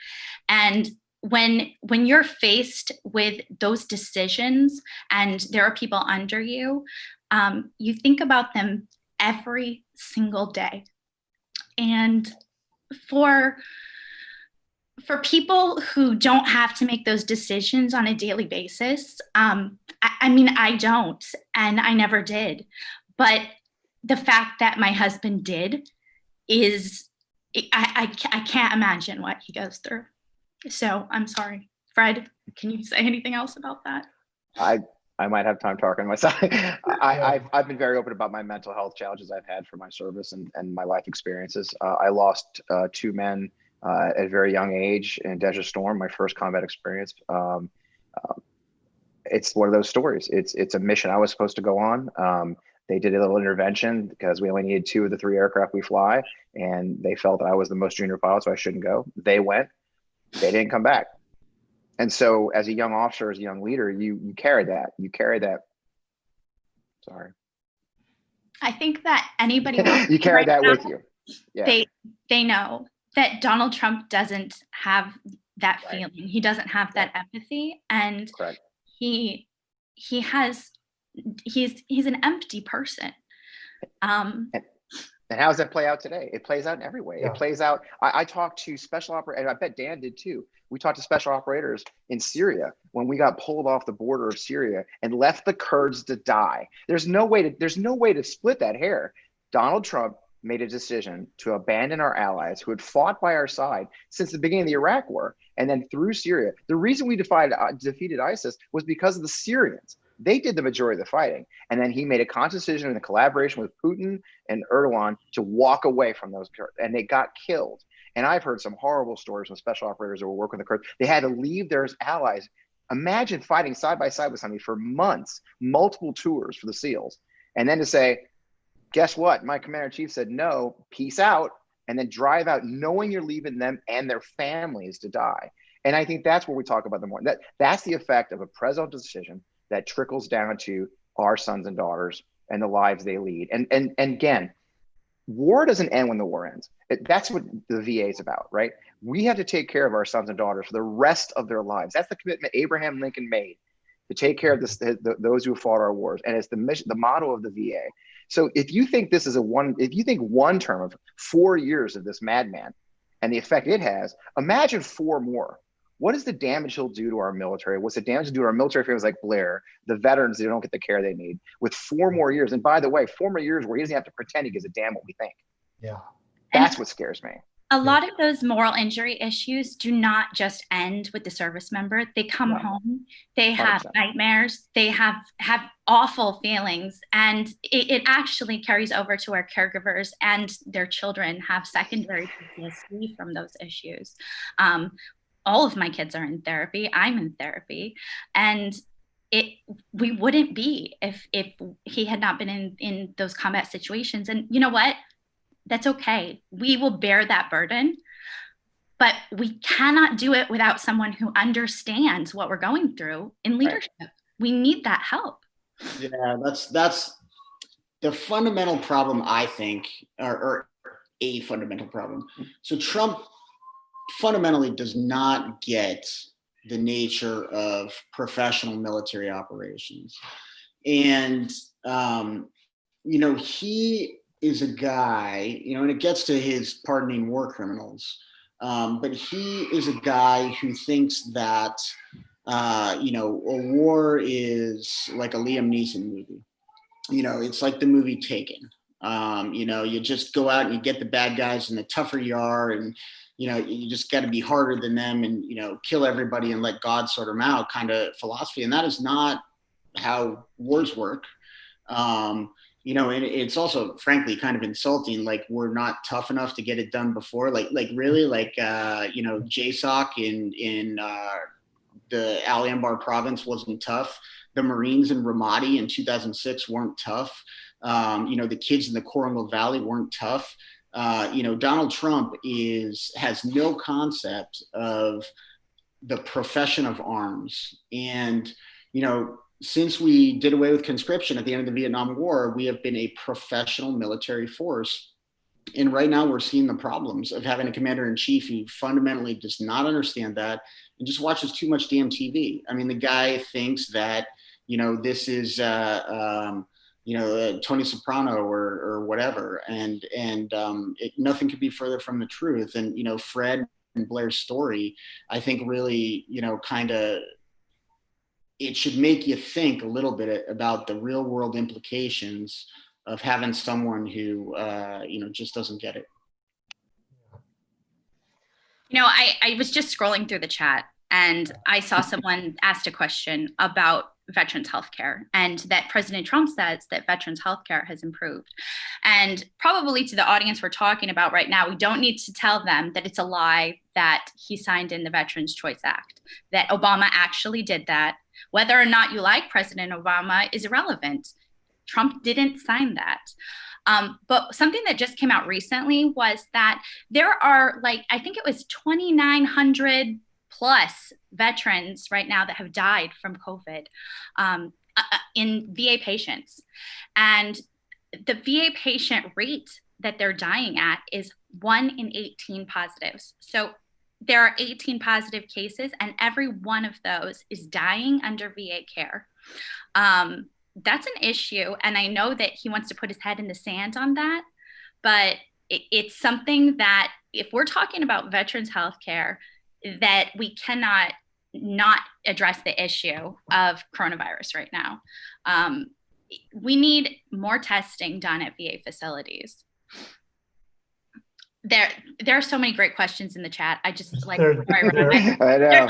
And when you're faced with those decisions and there are people under you, you think about them every single day. And for people who don't have to make those decisions on a daily basis, I mean, I don't, and I never did. But the fact that my husband did is, I can't imagine what he goes through. So I'm sorry. Fred, can you say anything else about that? I might have time talking myself. I've been very open about my mental health challenges I've had for my service and my life experiences. I lost 2 men at a very young age in Desert Storm, my first combat experience. It's one of those stories. It's a mission I was supposed to go on. They did a little intervention because we only needed 2 of the 3 aircraft we fly, and they felt that I was the most junior pilot, so I shouldn't go. They went. They didn't come back. And so as a young officer, as a young leader, you carry that. You carry that. Sorry. I think that anybody you carry right that now, with you. Yeah. They know that Donald Trump doesn't have that feeling. He doesn't have that empathy. And Correct. he's an empty person. And how does that play out today? It plays out in every way. Yeah. It plays out. I talked to special operators, and I bet Dan did too. We talked to special operators in Syria when we got pulled off the border of Syria and left the Kurds to die. There's no way to split that hair. Donald Trump made a decision to abandon our allies who had fought by our side since the beginning of the Iraq War, and then through Syria. The reason we defeated ISIS was because of the Syrians. They did the majority of the fighting. And then he made a conscious decision in the collaboration with Putin and Erdogan to walk away from those Kurds, and they got killed. And I've heard some horrible stories from special operators who were working with the Kurds. They had to leave their allies. Imagine fighting side by side with somebody for months, multiple tours for the SEALs. And then to say, guess what? My commander-in-chief said, no, peace out, and then drive out knowing you're leaving them and their families to die. And I think that's what we talk about the more. That's the effect of a presidential decision that trickles down to our sons and daughters and the lives they lead. And again, war doesn't end when the war ends. That's what the VA is about, right? We have to take care of our sons and daughters for the rest of their lives. That's the commitment Abraham Lincoln made, to take care of those who fought our wars. And it's the mission, the motto of the VA. So if you think this is if you think one term of 4 years of this madman and the effect it has, imagine 4 more. What is the damage he'll do to our military? What's the damage to do to our military families like Blair, the veterans that don't get the care they need, with 4 more years? And by the way, 4 more years where he doesn't have to pretend he gives a damn what we think. Yeah. That's what scares me. A lot of those moral injury issues do not just end with the service member. They come home, they have 100%. Nightmares, they have awful feelings, and it actually carries over to our caregivers, and their children have secondary PTSD from those issues. All of my kids are in therapy. I'm in therapy. And we wouldn't be if he had not been in those combat situations. And you know what? That's okay. We will bear that burden, but we cannot do it without someone who understands what we're going through in leadership. Right. We need that help. Yeah, that's the fundamental problem, I think, or a fundamental problem. So Trump fundamentally does not get the nature of professional military operations. And, he is a guy, and it gets to his pardoning war criminals, but he is a guy who thinks that, a war is like a Liam Neeson movie. It's like the movie Taken. You just go out and you get the bad guys, and the tougher you are, and you just got to be harder than them, and kill everybody and let God sort them out kind of philosophy. And that is not how wars work. And it's also frankly kind of insulting. Like, we're not tough enough to get it done before. Like really, JSOC in the Al Anbar province wasn't tough. The Marines in Ramadi in 2006 weren't tough. The kids in the Korangal Valley weren't tough. Donald Trump has no concept of the profession of arms. And, since we did away with conscription at the end of the Vietnam War, we have been a professional military force. And right now we're seeing the problems of having a commander-in-chief who fundamentally does not understand that and just watches too much damn TV. I mean, the guy thinks that, this is, Tony Soprano or whatever. Nothing could be further from the truth. And, Fred and Blair's story, I think really, it should make you think a little bit about the real world implications of having someone who, just doesn't get it. I was just scrolling through the chat and I saw someone asked a question about veterans healthcare and that President Trump says that veterans healthcare has improved. And probably to the audience we're talking about right now, we don't need to tell them that it's a lie that he signed in the Veterans Choice Act, that Obama actually did that. Whether or not you like President Obama is irrelevant. Trump didn't sign that. But something that just came out recently was that there are I think it was 2,900 plus veterans right now that have died from COVID in VA patients. And the VA patient rate that they're dying at is 1 in 18 positives. So there are 18 positive cases and every one of those is dying under VA care. That's an issue. And I know that he wants to put his head in the sand on that, but it's something that if we're talking about veterans healthcare, that we cannot not address the issue of coronavirus right now. We need more testing done at VA facilities. There are so many great questions in the chat. I just there's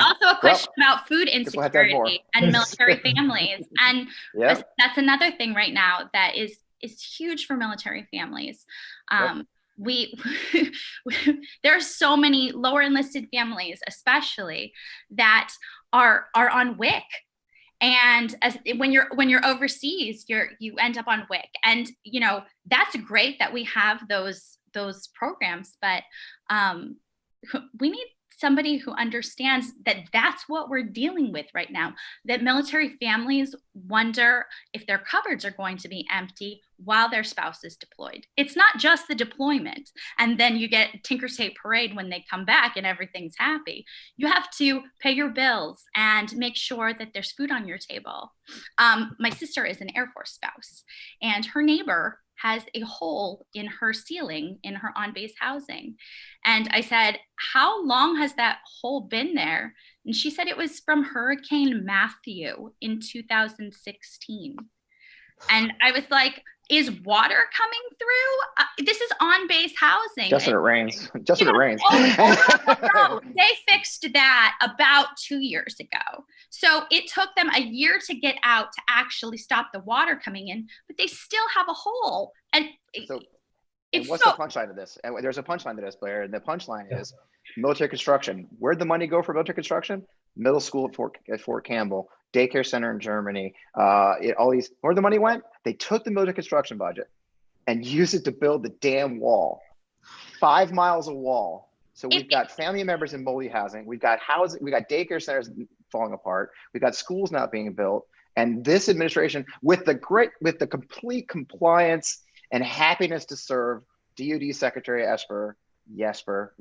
also a question about food insecurity and military families. And that's another thing right now that is huge for military families. There are so many lower enlisted families, especially, that are on WIC. And when you're overseas, you end up on WIC. And that's great that we have those programs, but we need somebody who understands that that's what we're dealing with right now, that military families wonder if their cupboards are going to be empty while their spouse is deployed. It's not just the deployment and then you get Tinker Tape Parade when they come back and everything's happy. You have to pay your bills and make sure that there's food on your table. My sister is an Air Force spouse and her neighbor has a hole in her ceiling in her on-base housing. And I said, how long has that hole been there? And she said it was from Hurricane Matthew in 2016. And I was like, is water coming through? This is on-base housing. Just when it rains. Just when it rains. No, they fixed that about 2 years ago. So it took them a year to get out to actually stop the water coming in, but they still have a hole. And what's the punchline to this? And there's a punchline to this, Blair. And the punchline is military construction. Where'd the money go for military construction? Middle school at Fort Campbell, daycare center in Germany, where the money went? They took the military construction budget and used it to build the damn wall, 5 miles of wall. So we've got family members in moldy housing. We've got housing. We got daycare centers falling apart. We've got schools not being built. And this administration, with the complete compliance and happiness to serve, DoD Secretary Jesper,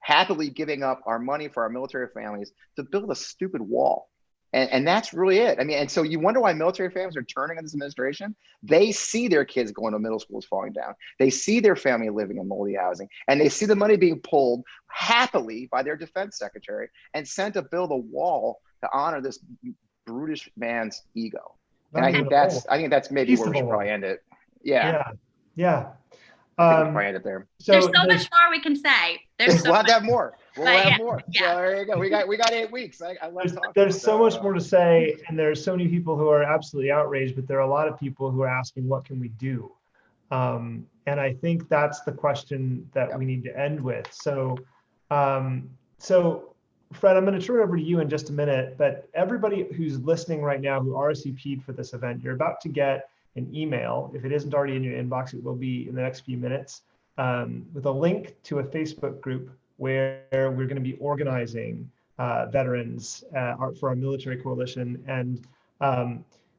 happily giving up our money for our military families to build a stupid wall. And that's really it. I mean, and so you wonder why military families are turning on this administration. They see their kids going to middle schools falling down. They see their family living in moldy housing, and they see the money being pulled happily by their defense secretary and sent to build a wall to honor this brutish man's ego. And I think that's maybe where we should probably end it. Yeah. Probably end it there. There's so much more we can say. We'll have more. We'll have more. Yeah. So there you go. We got 8 weeks. There's so much more to say, and there's so many people who are absolutely outraged, but there are a lot of people who are asking, what can we do? And I think that's the question that we need to end with. So Fred, I'm going to turn it over to you in just a minute, but everybody who's listening right now who RSVP'd for this event, you're about to get an email. If it isn't already in your inbox, it will be in the next few minutes, with a link to a Facebook group where we're going to be organizing veterans for our military coalition. And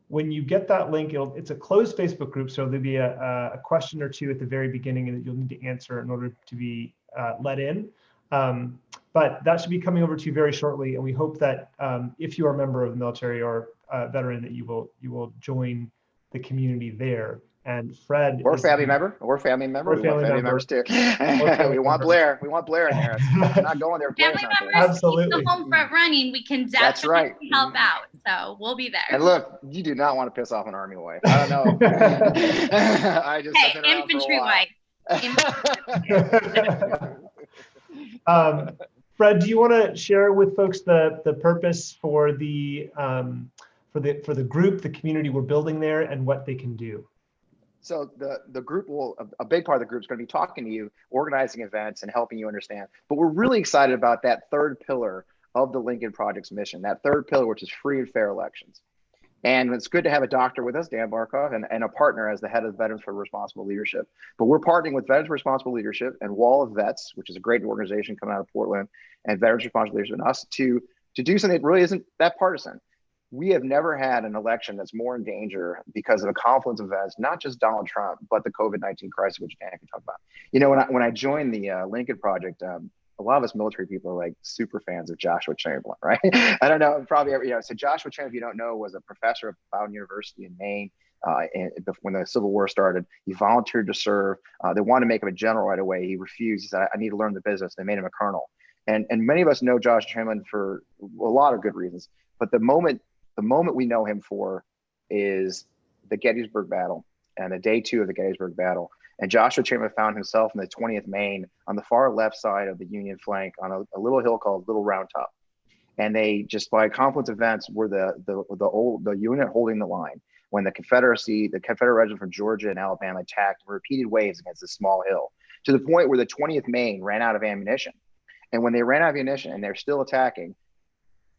when you get that link, it's a closed Facebook group, so there'll be a question or two at the very beginning that you'll need to answer in order to be let in. But that should be coming over to you very shortly, and we hope that if you are a member of the military or veteran, that you will join the community there. And Fred Or is family member, or family member. Or We want family family member. members too. family We want member. Blair. We want Blair in there. I'm not going there. Blair's Family not there. members Absolutely. keep the home front running. We can That's right. definitely help out. So we'll be there. And look, you do not want to piss off an Army wife. I don't know. I just Hey, I've been around for a infantry while. wife. Fred, do you want to share with folks the purpose for the group, the community we're building there, and what they can do? So the group a big part of the group is going to be talking to you, organizing events, and helping you understand. But we're really excited about that third pillar of the Lincoln Project's mission, that third pillar, which is free and fair elections. And it's good to have a doctor with us, Dan Barkov, and a partner as the head of Veterans for Responsible Leadership. But we're partnering with Veterans for Responsible Leadership and Wall of Vets, which is a great organization coming out of Portland, and Veterans for Responsible Leadership and us to do something that really isn't that partisan. We have never had an election that's more in danger because of a confluence of events, not just Donald Trump, but the COVID-19 crisis, which Dan can talk about. You know, when I joined the Lincoln Project, a lot of us military people are like super fans of Joshua Chamberlain, right? I don't know, probably, so Joshua Chamberlain, if you don't know, was a professor at Bowdoin University in Maine. When the Civil War started, he volunteered to serve. They wanted to make him a general right away. He refused. He said, I need to learn the business. They made him a colonel. And many of us know Joshua Chamberlain for a lot of good reasons. But the moment we know him for is the Gettysburg Battle and the day 2 of the Gettysburg Battle. And Joshua Chamberlain found himself in the 20th Maine on the far left side of the Union flank on a little hill called Little Round Top. And they just by confluence events were the unit holding the line when the Confederate regiment from Georgia and Alabama attacked in repeated waves against this small hill, to the point where the 20th Maine ran out of ammunition. And when they ran out of ammunition and they're still attacking,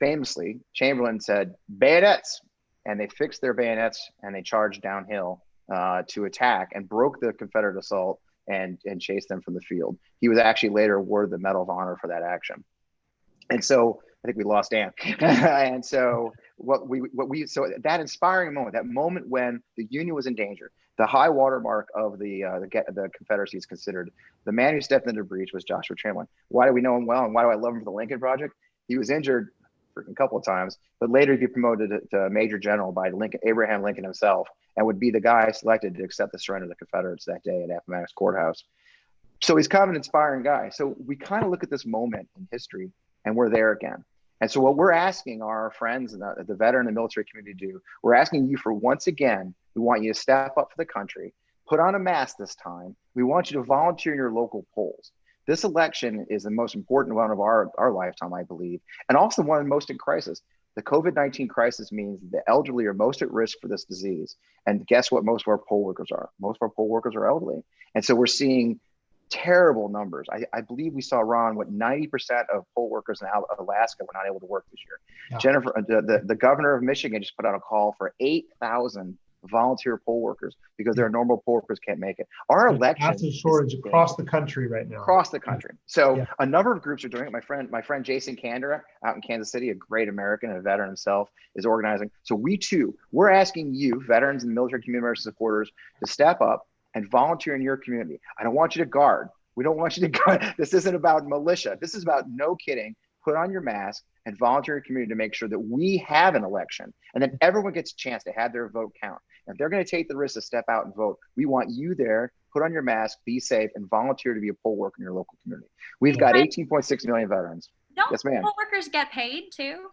famously, Chamberlain said, bayonets, and they fixed their bayonets and they charged downhill to attack and broke the Confederate assault and chased them from the field. He was actually later awarded the Medal of Honor for that action. And so I think we lost Dan. And so so that inspiring moment, that moment when the Union was in danger, the high watermark of the Confederacy is considered, the man who stepped into the breach was Joshua Chamberlain. Why do we know him well, and why do I love him for the Lincoln Project? He was injured a couple of times, but later he'd be promoted to Major General by Abraham Lincoln himself, and would be the guy selected to accept the surrender of the Confederates that day at Appomattox Courthouse. So he's kind of an inspiring guy. So we kind of look at this moment in history, and we're there again. And so what we're asking our friends and the veteran and military community to do, we're asking you for, once again, we want you to step up for the country, put on a mask this time. We want you to volunteer in your local polls. This election is the most important one of our lifetime, I believe, and also one of the most in crisis. The COVID-19 crisis means the elderly are most at risk for this disease. And guess what most of our poll workers are? Most of our poll workers are elderly. And so we're seeing terrible numbers. I believe we saw, Ron, 90% of poll workers in Alaska were not able to work this year. Yeah. Jennifer, the governor of Michigan just put out a call for 8,000 volunteer poll workers because their normal poll workers can't make it. Our election massive shortage across the country right now. Across the country. So a number of groups are doing it. My friend Jason Kander out in Kansas City, a great American and a veteran himself, is organizing. So we're asking you, veterans and military community members and supporters, to step up and volunteer in your community. I don't want you to guard. We don't want you to guard. This isn't about militia. This is about, no kidding, put on your mask and volunteer in your community to make sure that we have an election, and then everyone gets a chance to have their vote count. And if they're going to take the risk to step out and vote, we want you there, put on your mask, be safe, and volunteer to be a poll worker in your local community. We've got 18.6 million veterans. Don't yes, ma'am. poll workers get paid too?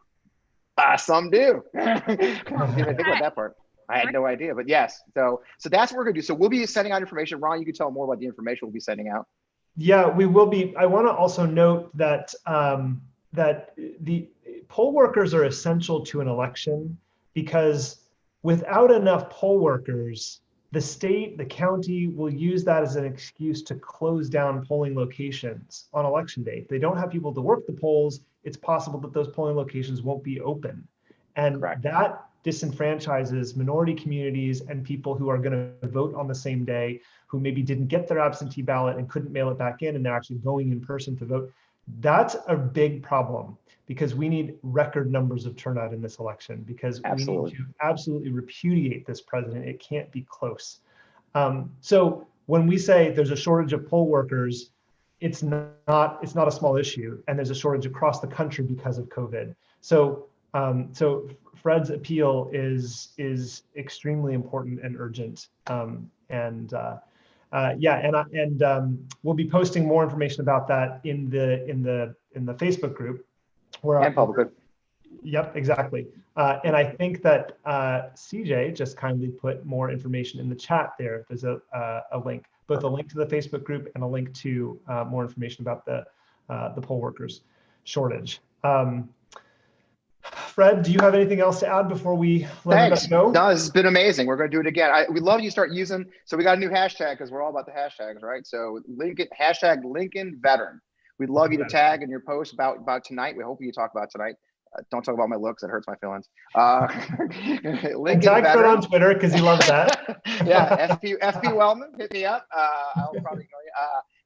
Some do. I didn't even think about that part. I had no idea, but yes. So that's what we're gonna do. So we'll be sending out information. Ron, you can tell more about the information we'll be sending out. Yeah, we will be. I want to also note that that the poll workers are essential to an election, because without enough poll workers, the state, the county will use that as an excuse to close down polling locations on election day. If they don't have people to work the polls, it's possible that those polling locations won't be open. And Correct. That disenfranchises minority communities and people who are going to vote on the same day, who maybe didn't get their absentee ballot and couldn't mail it back in, and they're actually going in person to vote. That's a big problem, because we need record numbers of turnout in this election, because we need to absolutely repudiate this president. It can't be close. So when we say there's a shortage of poll workers, it's not a small issue, and there's a shortage across the country because of COVID. So So Fred's appeal is extremely important and urgent. We'll be posting more information about that in the Facebook group. And public. Yep, exactly. And I think that CJ just kindly put more information in the chat there. There's a link, both a link to the Facebook group and a link to more information about the poll workers shortage. Fred, do you have anything else to add before we let everybody go? No, this has been amazing. We're going to do it again. We love you start using. So we got a new hashtag because we're all about the hashtags, right? So hashtag Lincoln Veteran. We'd love you to tag in your post about tonight. We hope you talk about tonight. Don't talk about my looks. It hurts my feelings. And tag Fred on Twitter because he loves that. Yeah, FP Wellman, hit me up. I'll probably know you.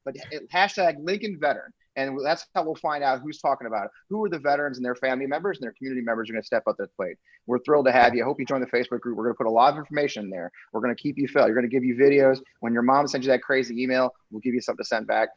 But hashtag Lincoln Veteran. And that's how we'll find out who's talking about it. Who are the veterans and their family members and their community members are going to step up to the plate. We're thrilled to have you. I hope you join the Facebook group. We're going to put a lot of information in there. We're going to keep you filled. We're going to give you videos. When your mom sends you that crazy email, we'll give you something to send back.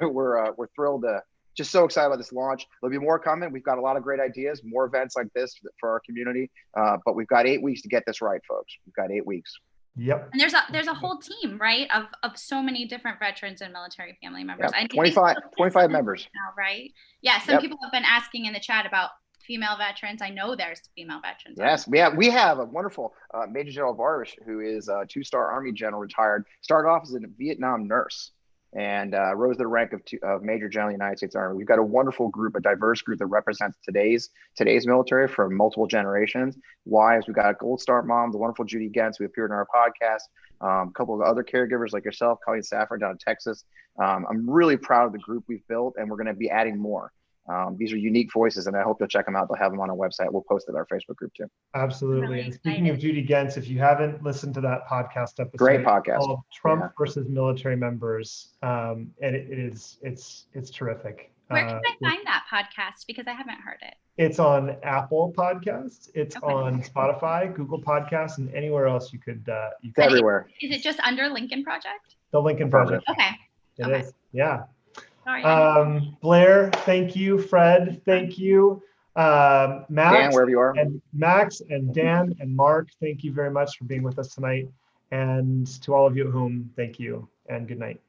We're thrilled to, just so excited about this launch. There'll be more coming. We've got a lot of great ideas, more events like this for our community. But we've got 8 weeks to get this right, folks. We've got 8 weeks. Yep. And there's a whole team, right, of so many different veterans and military family members. Yep. 25 members now, right? Yeah. Some people have been asking in the chat about female veterans. I know there's female veterans. Yes, we have a wonderful Major General Varvish, who is a 2-star Army general, retired, started off as a Vietnam nurse and rose to the rank of Major General in the United States Army. We've got a wonderful group, a diverse group that represents today's military from multiple generations. Wives, we've got a Gold Star mom, the wonderful Judy Gentz, who appeared in our podcast. A couple of other caregivers like yourself, Colleen Saffron down in Texas. I'm really proud of the group we've built, and we're going to be adding more. These are unique voices, and I hope you'll check them out. They'll have them on our website. We'll post it in our Facebook group too. Absolutely. Really and speaking of Judy Gentz, if you haven't listened to that podcast episode, great podcast called Trump versus Military Members, and it's terrific. Where can I find that podcast? Because I haven't heard it. It's on Apple Podcasts. It's on Spotify, Google Podcasts, and anywhere else you could. Everywhere. Is it just under Lincoln Project? The Lincoln Project. Okay. It is. Yeah. Sorry. Blair, thank you. Fred, thank you. Max, Dan, wherever you are. And Max and Dan and Mark, thank you very much for being with us tonight. And to all of you at home, thank you and good night.